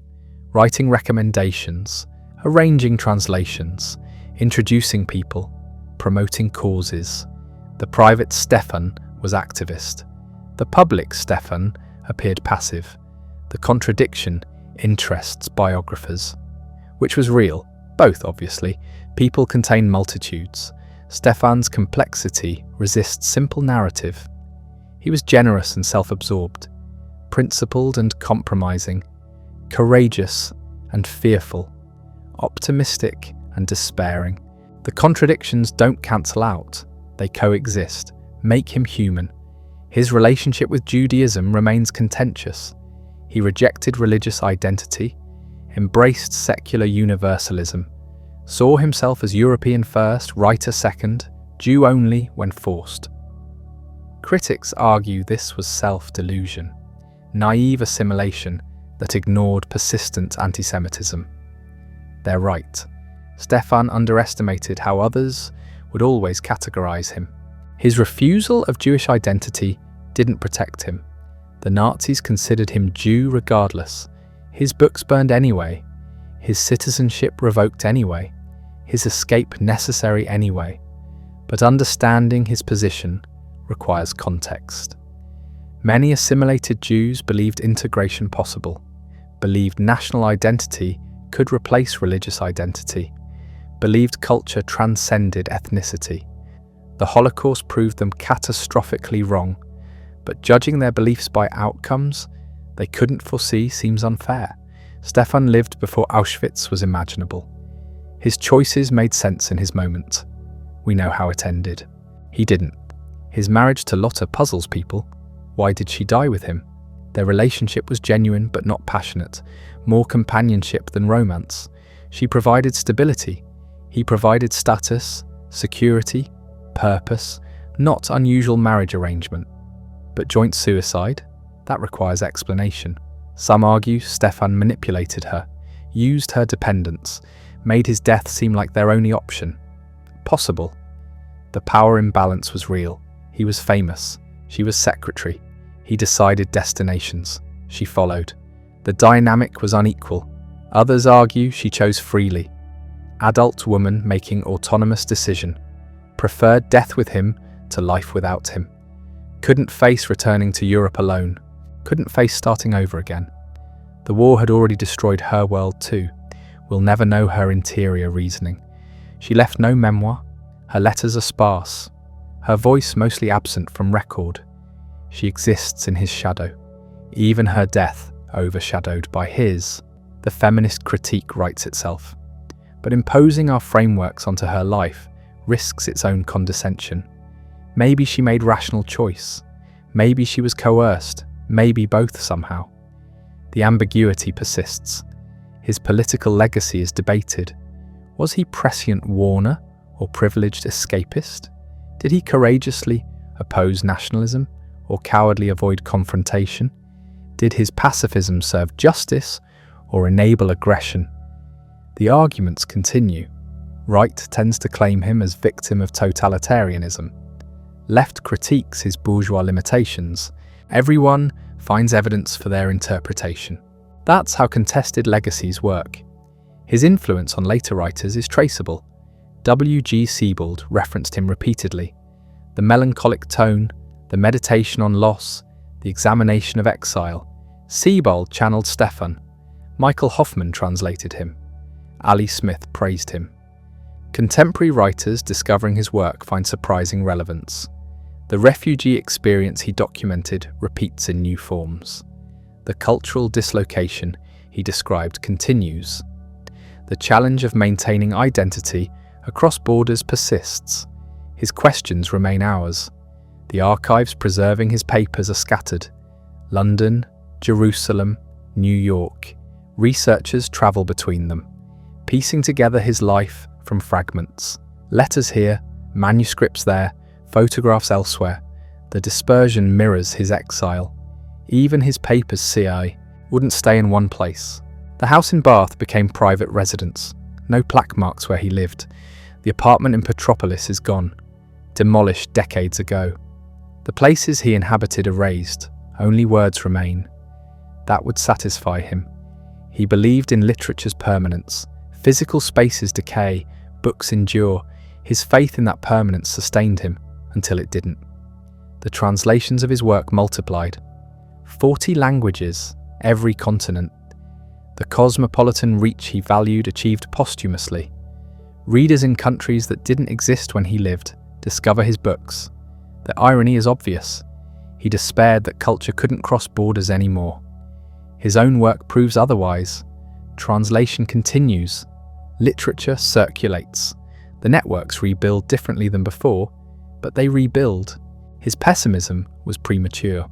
writing recommendations, arranging translations, introducing people, promoting causes. The private Stefan was activist. The public Stefan appeared passive. The contradiction interests biographers. Which was real? Both, obviously. People contain multitudes. Stefan's complexity resists simple narrative. He was generous and self-absorbed, principled and compromising, courageous and fearful, optimistic and despairing. The contradictions don't cancel out, they coexist, make him human. His relationship with Judaism remains contentious. He rejected religious identity, embraced secular universalism, saw himself as European first, writer second, Jew only when forced. Critics argue this was self-delusion, naive assimilation that ignored persistent anti-Semitism. They're right. Stefan underestimated how others would always categorize him. His refusal of Jewish identity didn't protect him. The Nazis considered him Jew regardless. His books burned anyway. His citizenship revoked anyway. His escape necessary anyway. But understanding his position requires context. Many assimilated Jews believed integration possible, believed national identity could replace religious identity, believed culture transcended ethnicity. The Holocaust proved them catastrophically wrong, but judging their beliefs by outcomes they couldn't foresee seems unfair. Stefan lived before Auschwitz was imaginable. His choices made sense in his moment. We know how it ended. He didn't. His marriage to Lotte puzzles people. Why did she die with him? Their relationship was genuine but not passionate, more companionship than romance. She provided stability. He provided status, security, purpose, not unusual marriage arrangement. But joint suicide? That requires explanation. Some argue Stefan manipulated her, used her dependence, made his death seem like their only option. Possible. The power imbalance was real. He was famous. She was secretary. He decided destinations. She followed. The dynamic was unequal. Others argue she chose freely. Adult woman making autonomous decision. Preferred death with him to life without him. Couldn't face returning to Europe alone. Couldn't face starting over again. The war had already destroyed her world too. We'll never know her interior reasoning. She left no memoir. Her letters are sparse. Her voice mostly absent from record. She exists in his shadow. Even her death overshadowed by his. The feminist critique writes itself. But imposing our frameworks onto her life risks its own condescension. Maybe she made rational choice. Maybe she was coerced. Maybe both somehow. The ambiguity persists. His political legacy is debated. Was he prescient warner or privileged escapist? Did he courageously oppose nationalism or cowardly avoid confrontation? Did his pacifism serve justice or enable aggression? The arguments continue. Right tends to claim him as victim of totalitarianism. Left critiques his bourgeois limitations. Everyone finds evidence for their interpretation. That's how contested legacies work. His influence on later writers is traceable. W.G. Sebald referenced him repeatedly. The melancholic tone, the meditation on loss, the examination of exile. Sebald channeled Stefan. Michael Hoffman translated him. Ali Smith praised him. Contemporary writers discovering his work find surprising relevance. The refugee experience he documented repeats in new forms. The cultural dislocation he described continues. The challenge of maintaining identity across borders persists. His questions remain ours. The archives preserving his papers are scattered. London, Jerusalem, New York. Researchers travel between them, piecing together his life from fragments. Letters here, manuscripts there, photographs elsewhere. The dispersion mirrors his exile. Even his papers, CI, wouldn't stay in one place. The house in Bath became private residence. No plaque marks where he lived. The apartment in Petropolis is gone, demolished decades ago. The places he inhabited erased, only words remain. That would satisfy him. He believed in literature's permanence. Physical spaces decay, Books endure. His faith in that permanence sustained him until it didn't. The translations of his work multiplied. 40 languages, every continent. The cosmopolitan reach he valued achieved posthumously. Readers in countries that didn't exist when he lived discover his books. The irony is obvious. He despaired that culture couldn't cross borders anymore. His own work proves otherwise. Translation continues. Literature circulates. The networks rebuild differently than before, but they rebuild. His pessimism was premature.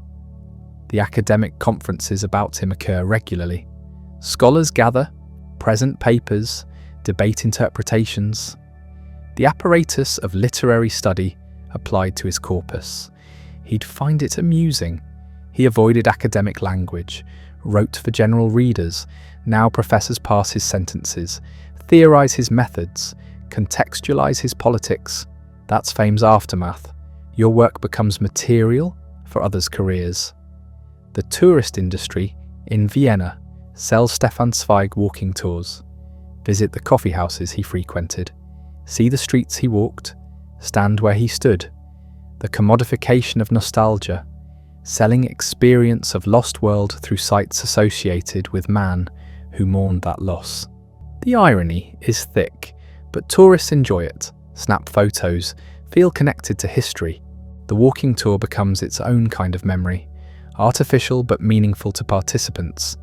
The academic conferences about him occur regularly. Scholars gather, present papers, debate interpretations. The apparatus of literary study applied to his corpus. He'd find it amusing. He avoided academic language, wrote for general readers. Now professors pass his sentences, theorize his methods, contextualize his politics. That's fame's aftermath. Your work becomes material for others' careers. The tourist industry in Vienna sells Stefan Zweig walking tours. Visit the coffee houses he frequented. See the streets he walked. Stand where he stood. The commodification of nostalgia, selling experience of lost world through sites associated with man who mourned that loss. The irony is thick, but tourists enjoy it, snap photos, feel connected to history. The walking tour becomes its own kind of memory, artificial but meaningful to participants.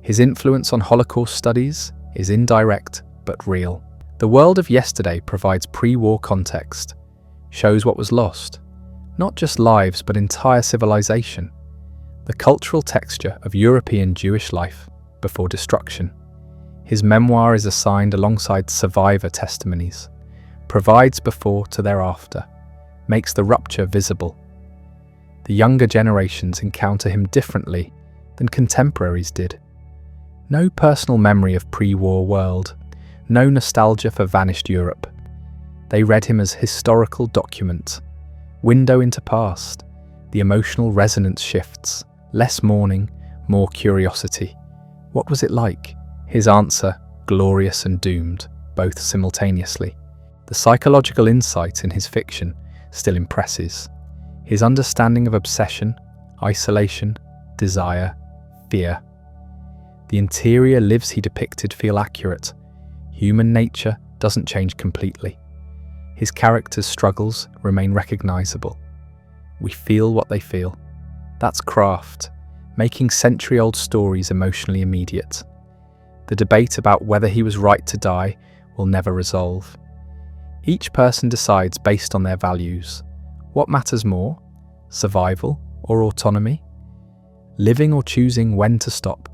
His influence on Holocaust studies is indirect but real. The world of yesterday provides pre-war context, shows what was lost, not just lives but entire civilization, the cultural texture of European Jewish life before destruction. His memoir is assigned alongside survivor testimonies, provides before to thereafter, makes the rupture visible. The younger generations encounter him differently than contemporaries did. No personal memory of pre-war world, no nostalgia for vanished Europe. They read him as historical document, window into past. The emotional resonance shifts, less mourning, more curiosity. What was it like? His answer, glorious and doomed, both simultaneously. The psychological insight in his fiction still impresses. His understanding of obsession, isolation, desire, fear. The interior lives he depicted feel accurate. Human nature doesn't change completely. His characters' struggles remain recognizable. We feel what they feel. That's craft, making century-old stories emotionally immediate. The debate about whether he was right to die will never resolve. Each person decides based on their values. What matters more? Survival or autonomy? Living or choosing when to stop?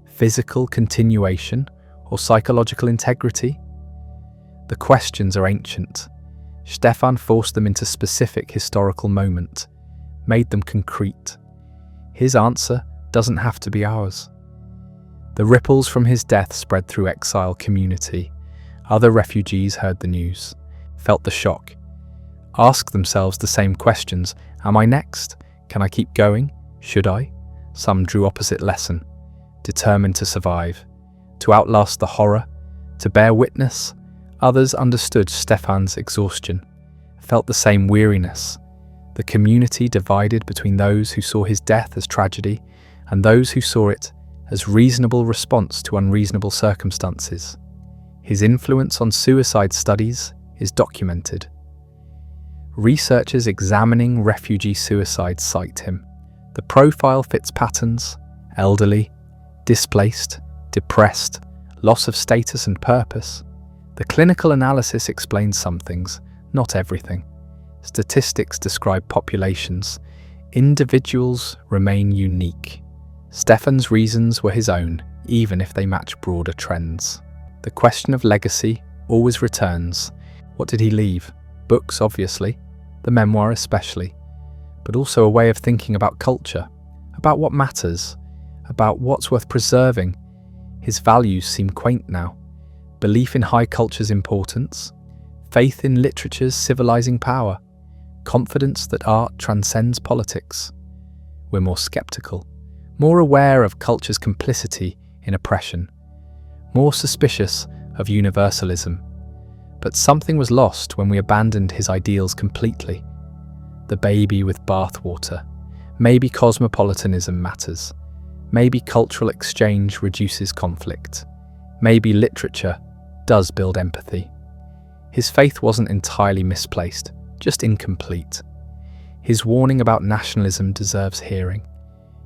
Physical continuation or psychological integrity? The questions are ancient. Stefan forced them into specific historical moment, made them concrete. His answer doesn't have to be ours. The ripples from his death spread through exile community. Other refugees heard the news, felt the shock, asked themselves the same questions. Am I next? Can I keep going? Should I? Some drew opposite lesson, determined to survive, to outlast the horror, to bear witness. Others understood Stefan's exhaustion, felt the same weariness. The community divided between those who saw his death as tragedy and those who saw it as reasonable response to unreasonable circumstances. His influence on suicide studies is documented. Researchers examining refugee suicides cite him. The profile fits patterns: elderly, displaced, depressed, loss of status and purpose. The clinical analysis explains some things, not everything. Statistics describe populations. Individuals remain unique. Stefan's reasons were his own, even if they match broader trends. The question of legacy always returns. What did he leave? Books, obviously, the memoir especially, but also a way of thinking about culture, about what matters, about what's worth preserving. His values seem quaint now. Belief in high culture's importance, faith in literature's civilizing power, confidence that art transcends politics. We're more skeptical, more aware of culture's complicity in oppression, more suspicious of universalism. But something was lost when we abandoned his ideals completely. The baby with bathwater. Maybe cosmopolitanism matters. Maybe cultural exchange reduces conflict. Maybe literature does build empathy. His faith wasn't entirely misplaced, just incomplete. His warning about nationalism deserves hearing.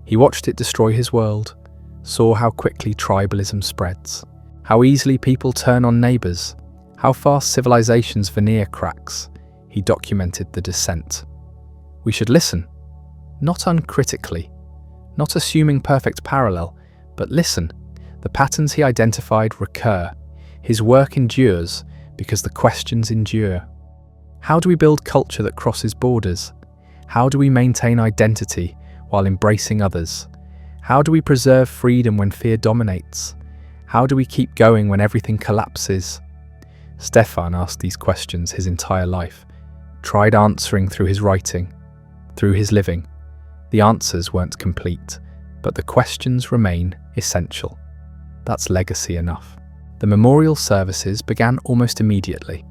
He watched it destroy his world, saw how quickly tribalism spreads, how easily people turn on neighbours, how fast civilization's veneer cracks. He documented the descent. We should listen, not uncritically, not assuming perfect parallel, but listen. The patterns he identified recur. His work endures because the questions endure. How do we build culture that crosses borders? How do we maintain identity while embracing others? How do we preserve freedom when fear dominates? How do we keep going when everything collapses? Stefan asked these questions his entire life, tried answering through his writing, through his living. The answers weren't complete, but the questions remain essential. That's legacy enough. The memorial services began almost immediately.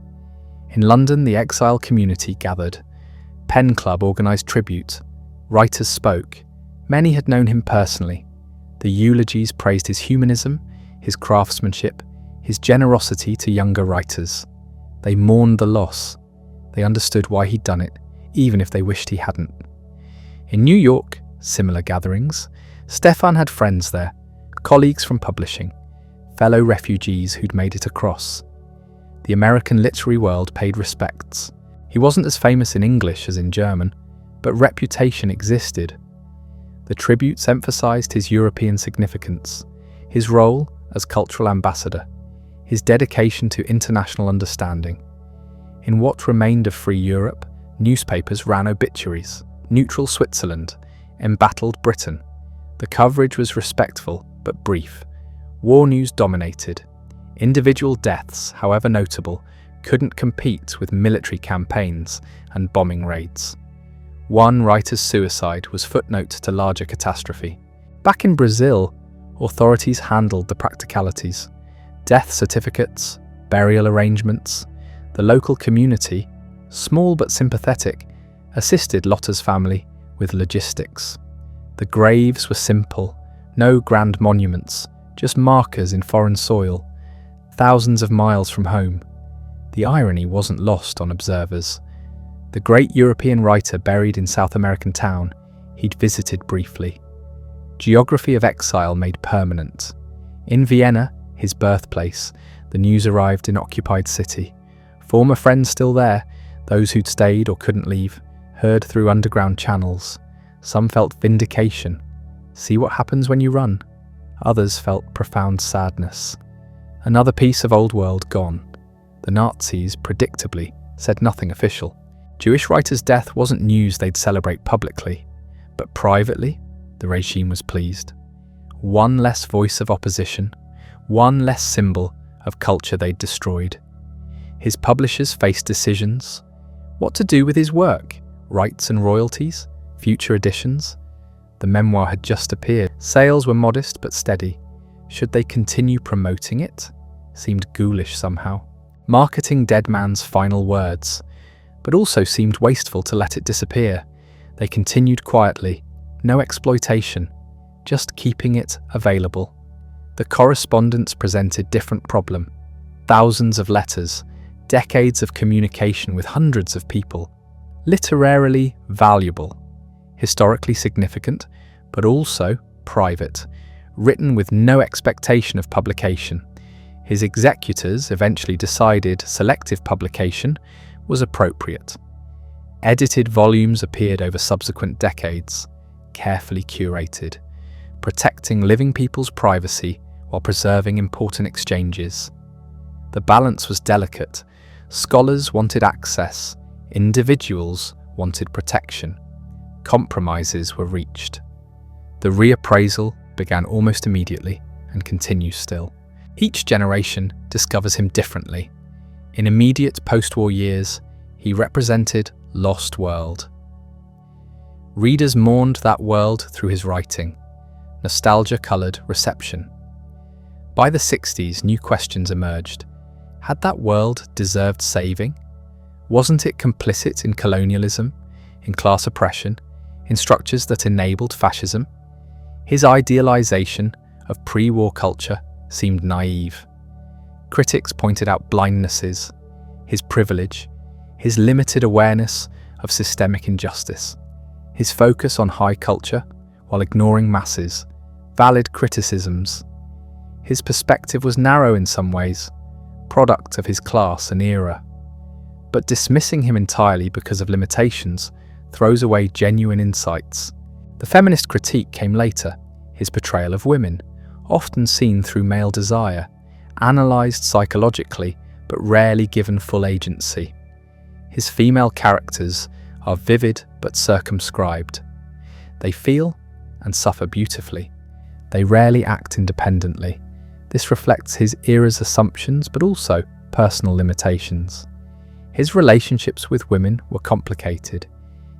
In London, the exile community gathered. Pen Club organised tribute. Writers spoke. Many had known him personally. The eulogies praised his humanism, his craftsmanship, his generosity to younger writers. They mourned the loss. They understood why he'd done it, even if they wished he hadn't. In New York, similar gatherings, Stefan had friends there, colleagues from publishing, fellow refugees who'd made it across. The American literary world paid respects. He wasn't as famous in English as in German, but reputation existed. The tributes emphasized his European significance, his role as cultural ambassador, his dedication to international understanding. In what remained of free Europe, newspapers ran obituaries. Neutral Switzerland, embattled Britain. The coverage was respectful but brief. War news dominated. Individual deaths, however notable, couldn't compete with military campaigns and bombing raids. One writer's suicide was footnote to larger catastrophe. Back in Brazil, authorities handled the practicalities. Death certificates, burial arrangements. The local community, small but sympathetic, assisted Lotta's family with logistics. The graves were simple, no grand monuments, just markers in foreign soil, thousands of miles from home. The irony wasn't lost on observers. The great European writer buried in South American town he'd visited briefly. Geography of exile made permanent. In Vienna, his birthplace, the news arrived in occupied city. Former friends still there, those who'd stayed or couldn't leave, heard through underground channels. Some felt vindication. See what happens when you run. Others felt profound sadness. Another piece of old world gone. The Nazis, predictably, said nothing official. Jewish writer's death wasn't news they'd celebrate publicly, but privately, the regime was pleased. One less voice of opposition, one less symbol of culture they'd destroyed. His publishers faced decisions. What to do with his work? Rights and royalties? Future editions? The memoir had just appeared. Sales were modest but steady. Should they continue promoting it? Seemed ghoulish somehow. Marketing Dead Man's final words, but also seemed wasteful to let it disappear. They continued quietly. No exploitation, just keeping it available. The correspondence presented different problem. Thousands of letters, decades of communication with hundreds of people. Literarily valuable, historically significant, but also private, written with no expectation of publication. His executors eventually decided selective publication was appropriate. Edited volumes appeared over subsequent decades, carefully curated, protecting living people's privacy while preserving important exchanges. The balance was delicate. Scholars wanted access, individuals wanted protection. Compromises were reached. The reappraisal began almost immediately and continues still. Each generation discovers him differently. In immediate post-war years, he represented lost world. Readers mourned that world through his writing, nostalgia-coloured reception. By the 60s, new questions emerged. Had that world deserved saving? Wasn't it complicit in colonialism, in class oppression, in structures that enabled fascism? His idealization of pre-war culture seemed naive. Critics pointed out blindnesses, his privilege, his limited awareness of systemic injustice, his focus on high culture while ignoring masses, valid criticisms. His perspective was narrow in some ways, product of his class and era. But dismissing him entirely because of limitations throws away genuine insights. The feminist critique came later, his portrayal of women, often seen through male desire, analysed psychologically but rarely given full agency. His female characters are vivid but circumscribed. They feel and suffer beautifully. They rarely act independently. This reflects his era's assumptions but also personal limitations. His relationships with women were complicated.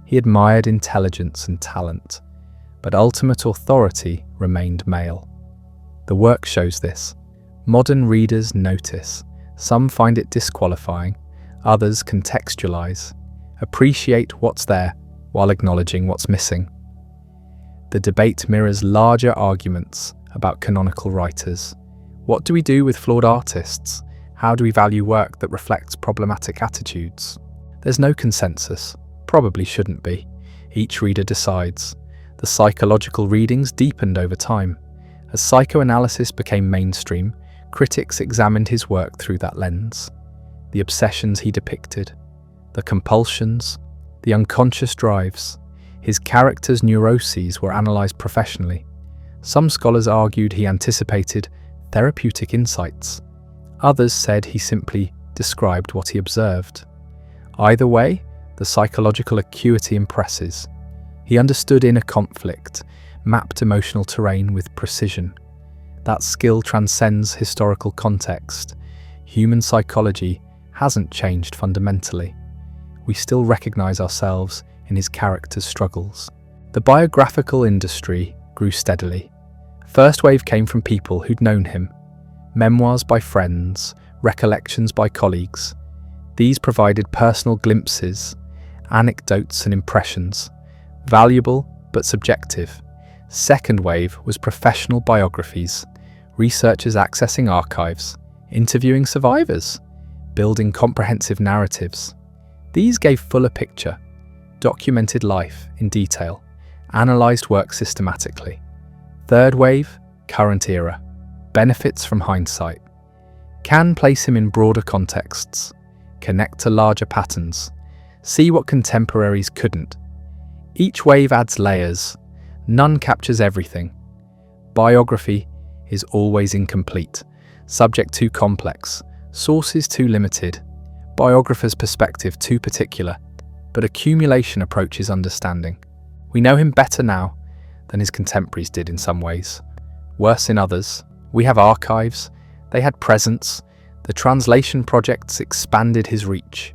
He admired intelligence and talent, but ultimate authority remained male. The work shows this. Modern readers notice. Some find it disqualifying, others contextualize, appreciate what's there while acknowledging what's missing. The debate mirrors larger arguments about canonical writers. What do we do with flawed artists? How do we value work that reflects problematic attitudes? There's no consensus. Probably shouldn't be. Each reader decides. The psychological readings deepened over time. As psychoanalysis became mainstream, critics examined his work through that lens. The obsessions he depicted, the compulsions, the unconscious drives, his characters' neuroses were analysed professionally. Some scholars argued he anticipated therapeutic insights. Others said he simply described what he observed. Either way, the psychological acuity impresses. He understood inner conflict, mapped emotional terrain with precision. That skill transcends historical context. Human psychology hasn't changed fundamentally. We still recognise ourselves in his characters' struggles. The biographical industry grew steadily. First wave came from people who'd known him. Memoirs by friends, recollections by colleagues. These provided personal glimpses, anecdotes and impressions, valuable but subjective. Second wave was professional biographies, researchers accessing archives, interviewing survivors, building comprehensive narratives. These gave fuller picture, documented life in detail, analysed work systematically. Third wave, current era, benefits from hindsight. Can place him in broader contexts, connect to larger patterns, see what contemporaries couldn't. Each wave adds layers. None captures everything. Biography is always incomplete, subject too complex, sources too limited, biographer's perspective too particular, but accumulation approaches understanding. We know him better now than his contemporaries did in some ways, worse in others. We have archives, they had presence, the translation projects expanded his reach.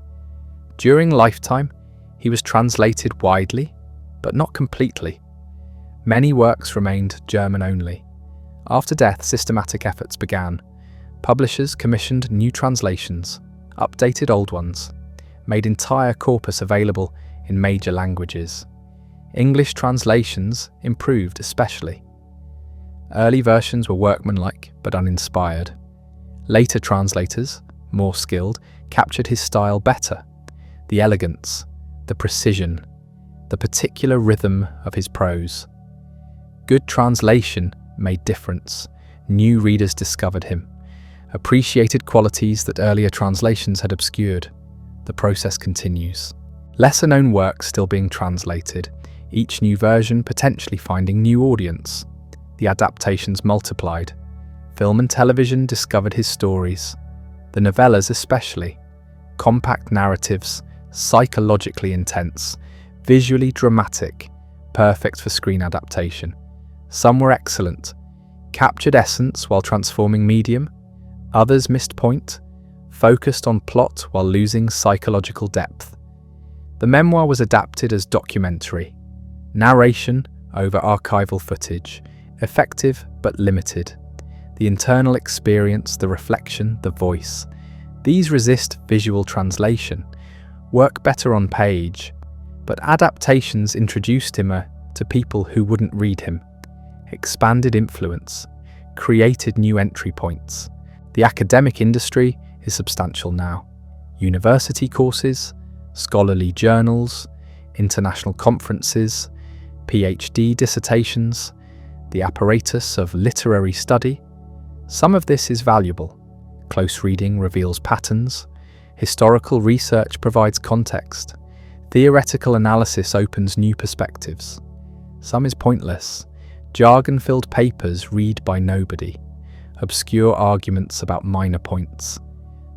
During lifetime, he was translated widely, but not completely. Many works remained German only. After death, systematic efforts began. Publishers commissioned new translations, updated old ones, made entire corpus available in major languages. English translations improved especially. Early versions were workmanlike but uninspired. Later translators, more skilled, captured his style better. The elegance, the precision, the particular rhythm of his prose. Good translation made difference. New readers discovered him, appreciated qualities that earlier translations had obscured. The process continues. Lesser-known works still being translated, each new version potentially finding new audience. The adaptations multiplied. Film and television discovered his stories. The novellas especially. Compact narratives, psychologically intense, visually dramatic, perfect for screen adaptation. Some were excellent, captured essence while transforming medium. Others missed point, focused on plot while losing psychological depth. The memoir was adapted as documentary. Narration over archival footage, effective but limited. The internal experience, the reflection, the voice. These resist visual translation, work better on page, but adaptations introduced him to people who wouldn't read him, expanded influence, created new entry points. The academic industry is substantial now. University courses, scholarly journals, international conferences, PhD dissertations, the apparatus of literary study. Some of this is valuable. Close reading reveals patterns. Historical research provides context. Theoretical analysis opens new perspectives. Some is pointless. Jargon-filled papers read by nobody. Obscure arguments about minor points.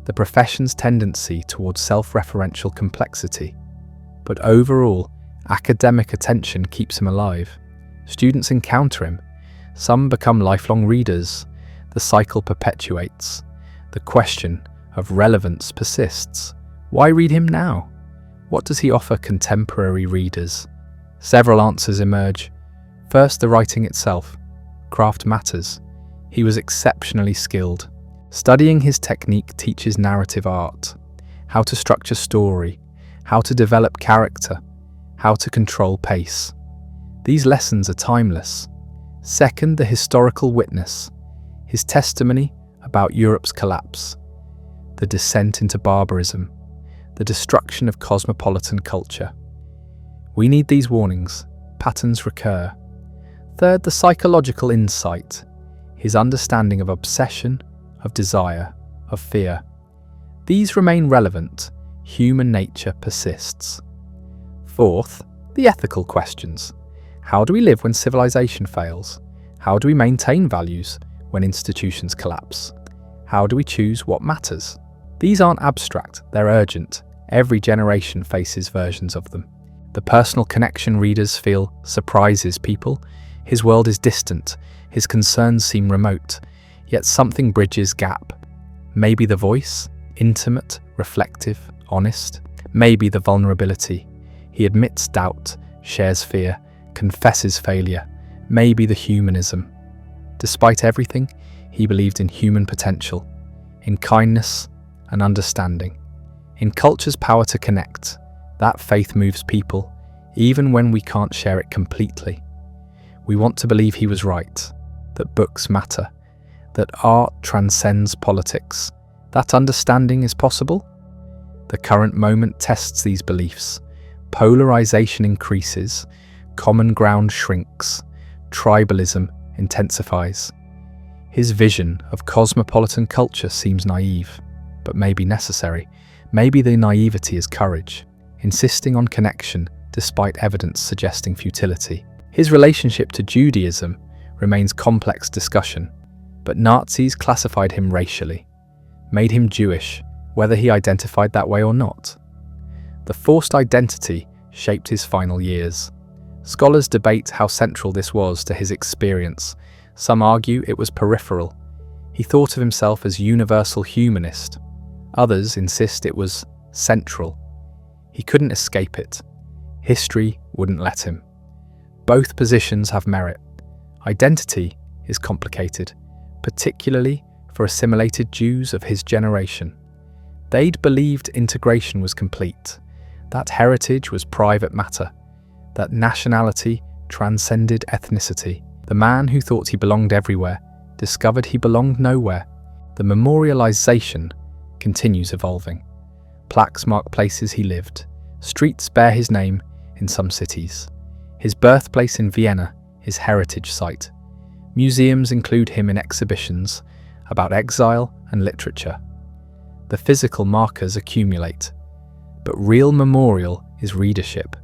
The profession's tendency towards self-referential complexity. But overall, academic attention keeps him alive. Students encounter him. Some become lifelong readers. The cycle perpetuates. The question of relevance persists. Why read him now? What does he offer contemporary readers? Several answers emerge. First, the writing itself. Craft matters. He was exceptionally skilled. Studying his technique teaches narrative art, how to structure story, how to develop character, how to control pace. These lessons are timeless. Second, the historical witness. His testimony about Europe's collapse, the descent into barbarism, the destruction of cosmopolitan culture. We need these warnings. Patterns recur. Third, the psychological insight. His understanding of obsession, of desire, of fear. These remain relevant. Human nature persists. Fourth, the ethical questions. How do we live when civilization fails? How do we maintain values when institutions collapse? How do we choose what matters? These aren't abstract, they're urgent. Every generation faces versions of them. The personal connection readers feel surprises people. His world is distant, his concerns seem remote, yet something bridges gap. Maybe the voice, intimate, reflective, honest. Maybe the vulnerability. He admits doubt, shares fear, confesses failure. Maybe the humanism. Despite everything, he believed in human potential, in kindness and understanding, in culture's power to connect. That faith moves people, even when we can't share it completely. We want to believe he was right, that books matter, that art transcends politics. That understanding is possible? The current moment tests these beliefs. Polarization increases, common ground shrinks, tribalism intensifies. His vision of cosmopolitan culture seems naive, but maybe necessary. Maybe the naivety is courage, insisting on connection despite evidence suggesting futility. His relationship to Judaism remains complex discussion, but Nazis classified him racially, made him Jewish, whether he identified that way or not. The forced identity shaped his final years. Scholars debate how central this was to his experience. Some argue it was peripheral. He thought of himself as universal humanist. Others insist it was central. He couldn't escape it. History wouldn't let him. Both positions have merit. Identity is complicated, particularly for assimilated Jews of his generation. They'd believed integration was complete, that heritage was private matter, that nationality transcended ethnicity. The man who thought he belonged everywhere discovered he belonged nowhere. The Memorialization continues evolving. Plaques mark places he lived. Streets bear his name in some cities. His birthplace in Vienna is heritage site. Museums include him in exhibitions about exile and literature. The physical markers accumulate, but real memorial is readership.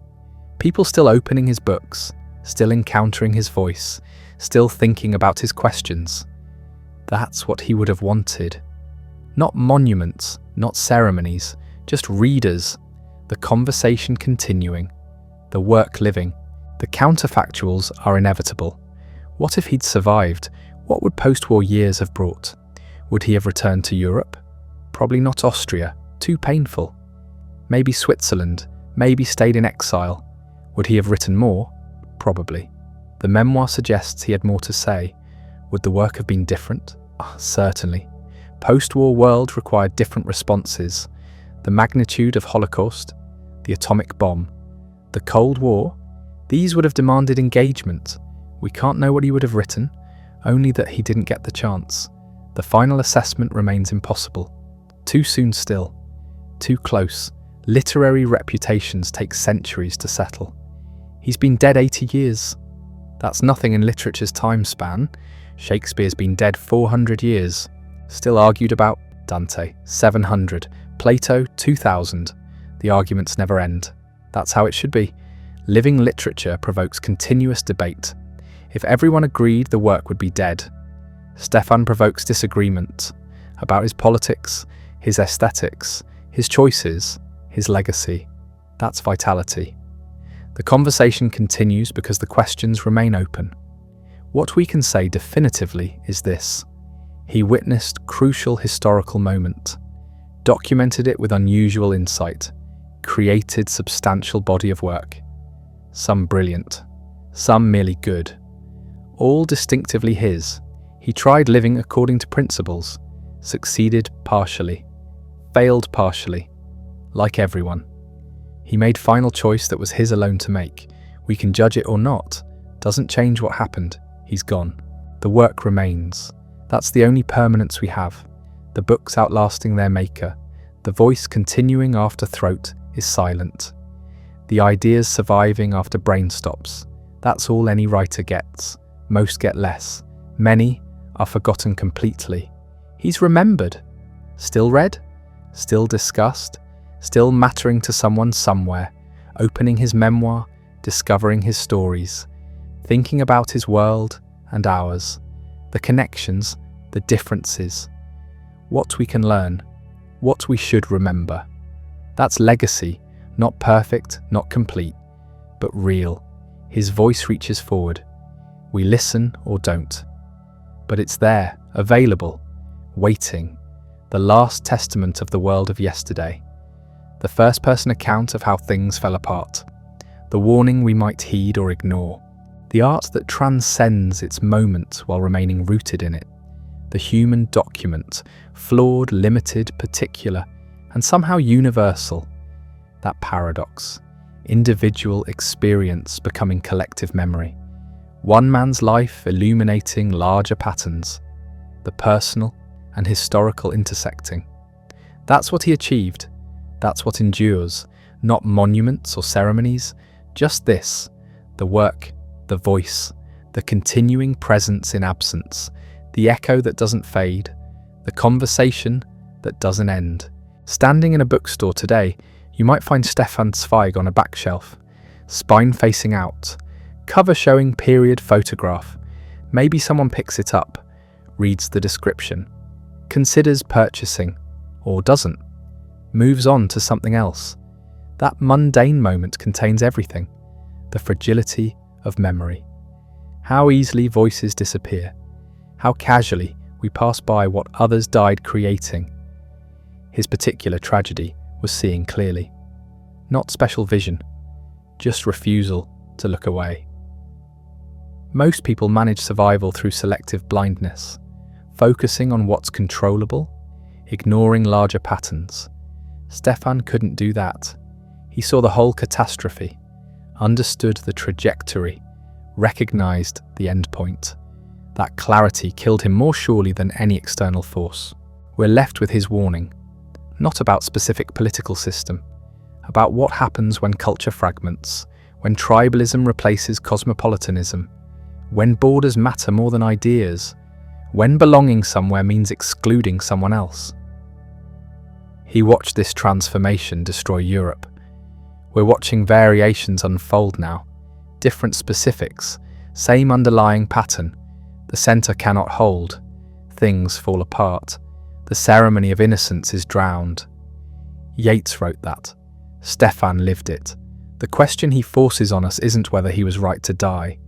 People still opening his books, still encountering his voice, still thinking about his questions. That's what he would have wanted. Not monuments, not ceremonies, just readers, the conversation continuing, the work living. The counterfactuals are inevitable. What if he'd survived? What would post-war years have brought? Would he have returned to Europe? Probably not Austria, too painful. Maybe Switzerland, maybe stayed in exile. Would he have written more? Probably. The memoir suggests he had more to say. Would the work have been different? Certainly. Post-war world required different responses. The magnitude of Holocaust, the atomic bomb, the Cold War, these would have demanded engagement. We can't know what he would have written, only that he didn't get the chance. The final assessment remains impossible. Too soon still. Too close. Literary reputations take centuries to settle. He's been dead 80 years. That's nothing in literature's time span. Shakespeare's been dead 400 years. Still argued about. Dante, 700. Plato, 2000. The arguments never end. That's how it should be. Living literature provokes continuous debate. If everyone agreed, the work would be dead. Stefan provokes disagreement about his politics, his aesthetics, his choices, his legacy. That's vitality. The conversation continues because the questions remain open. What we can say definitively is this: he witnessed crucial historical moment, documented it with unusual insight, created substantial body of work. Some brilliant, some merely good. All distinctively his. He tried living according to principles, succeeded partially, failed partially, like everyone. He made final choice that was his alone to make. We can judge it or not. Doesn't change what happened. He's gone. The work remains. That's the only permanence we have. The books outlasting their maker. The voice continuing after throat is silent. The ideas surviving after brain stops. That's all any writer gets. Most get less. Many are forgotten completely. He's remembered. Still read? Still discussed? Still mattering to someone somewhere. Opening his memoir, discovering his stories. Thinking about his world and ours. The connections, the differences. What we can learn. What we should remember. That's legacy. Not perfect, not complete, but real. His voice reaches forward. We listen or don't. But it's there, available, waiting. The last testament of the world of yesterday. The first-person account of how things fell apart. The warning we might heed or ignore. The art that transcends its moment while remaining rooted in it. The human document, flawed, limited, particular, and somehow universal. That paradox. Individual experience becoming collective memory. One man's life illuminating larger patterns. The personal and historical intersecting. That's what he achieved. That's what endures. Not monuments or ceremonies. Just this. The work, the voice, the continuing presence in absence. The echo that doesn't fade. The conversation that doesn't end. Standing in a bookstore today, you might find Stefan Zweig on a back shelf, spine facing out, cover showing period photograph. Maybe someone picks it up, reads the description, considers purchasing, or doesn't, moves on to something else. That mundane moment contains everything, the fragility of memory. How easily voices disappear, how casually we pass by what others died creating. His particular tragedy was seeing clearly. Not special vision, just refusal to look away. Most people manage survival through selective blindness, focusing on what's controllable, ignoring larger patterns. Stefan couldn't do that. He saw the whole catastrophe, understood the trajectory, recognized the endpoint. That clarity killed him more surely than any external force. We're left with his warning. Not about specific political system, about what happens when culture fragments, when tribalism replaces cosmopolitanism, when borders matter more than ideas, when belonging somewhere means excluding someone else. He watched this transformation destroy Europe. We're watching variations unfold now, different specifics, same underlying pattern. The center cannot hold, things fall apart. The ceremony of innocence is drowned. Yeats wrote that. Stefan lived it. The question he forces on us isn't whether he was right to die.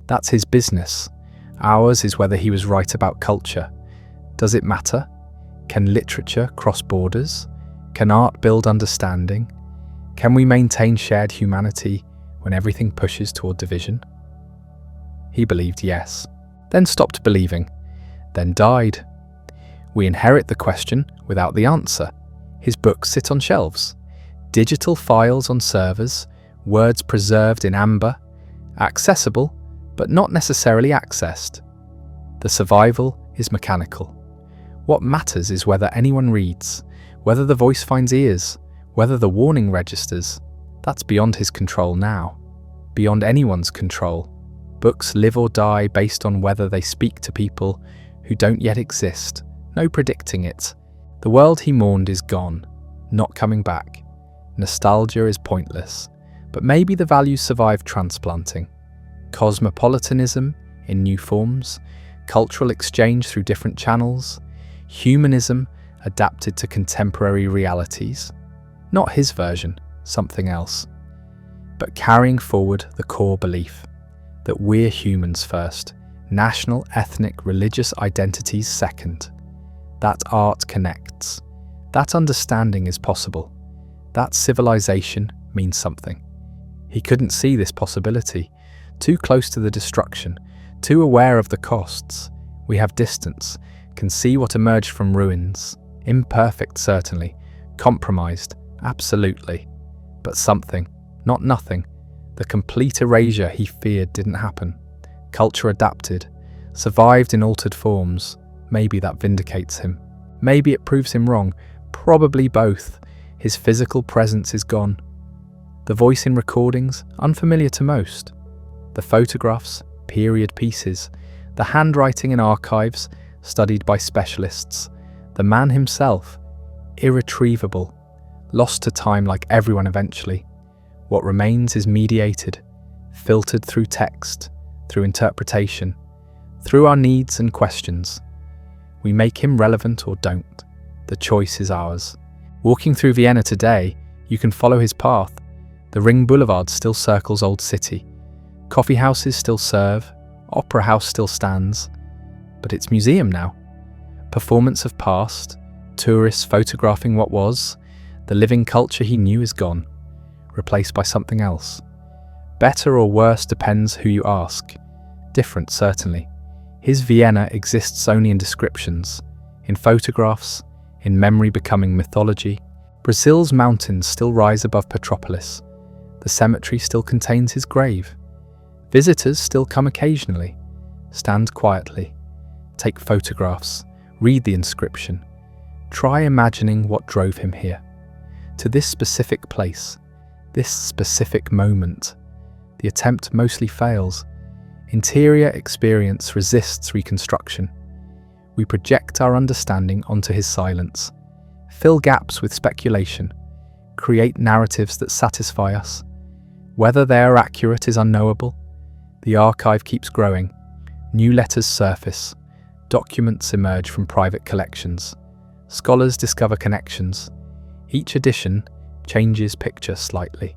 That's his business. Ours is whether he was right about culture. Does it matter? Can literature cross borders? Can art build understanding? Can we maintain shared humanity when everything pushes toward division? He believed yes, then stopped believing, then died. We inherit the question without the answer. His books sit on shelves. Digital files on servers, words preserved in amber, accessible, but not necessarily accessed. The survival is mechanical. What matters is whether anyone reads, whether the voice finds ears, whether the warning registers. That's beyond his control now, beyond anyone's control. Books live or die based on whether they speak to people who don't yet exist. No predicting it. The world he mourned is gone, not coming back. Nostalgia is pointless, but maybe the values survive transplanting. Cosmopolitanism in new forms, cultural exchange through different channels, humanism adapted to contemporary realities. Not his version, something else. But carrying forward the core belief that we're humans first, national, ethnic, religious identities second. That art connects. That understanding is possible. That civilization means something. He couldn't see this possibility. Too close to the destruction, too aware of the costs. We have distance, can see what emerged from ruins. Imperfect, certainly. Compromised, absolutely. But something, not nothing. The complete erasure he feared didn't happen. Culture adapted, survived in altered forms. Maybe that vindicates him. Maybe it proves him wrong. Probably both. His physical presence is gone. The voice in recordings, unfamiliar to most. The photographs, period pieces. The handwriting in archives, studied by specialists. The man himself, irretrievable. Lost to time like everyone eventually. What remains is mediated, filtered through text, through interpretation, through our needs and questions. We make him relevant or don't. The choice is ours. Walking through Vienna today, you can follow his path. The Ring Boulevard still circles Old City. Coffee houses still serve. Opera House still stands. But it's museum now. Performance of past. Tourists photographing what was. The living culture he knew is gone, replaced by something else. Better or worse depends who you ask. Different, certainly. His Vienna exists only in descriptions, in photographs, in memory becoming mythology. Brazil's mountains still rise above Petropolis. The cemetery still contains his grave. Visitors still come occasionally, stand quietly, take photographs, read the inscription. Try imagining what drove him here, to this specific place, this specific moment. The attempt mostly fails. Interior experience resists reconstruction. We project our understanding onto his silence, fill gaps with speculation, create narratives that satisfy us. Whether they are accurate is unknowable. The archive keeps growing. New letters surface. Documents emerge from private collections. Scholars discover connections. Each edition changes picture slightly.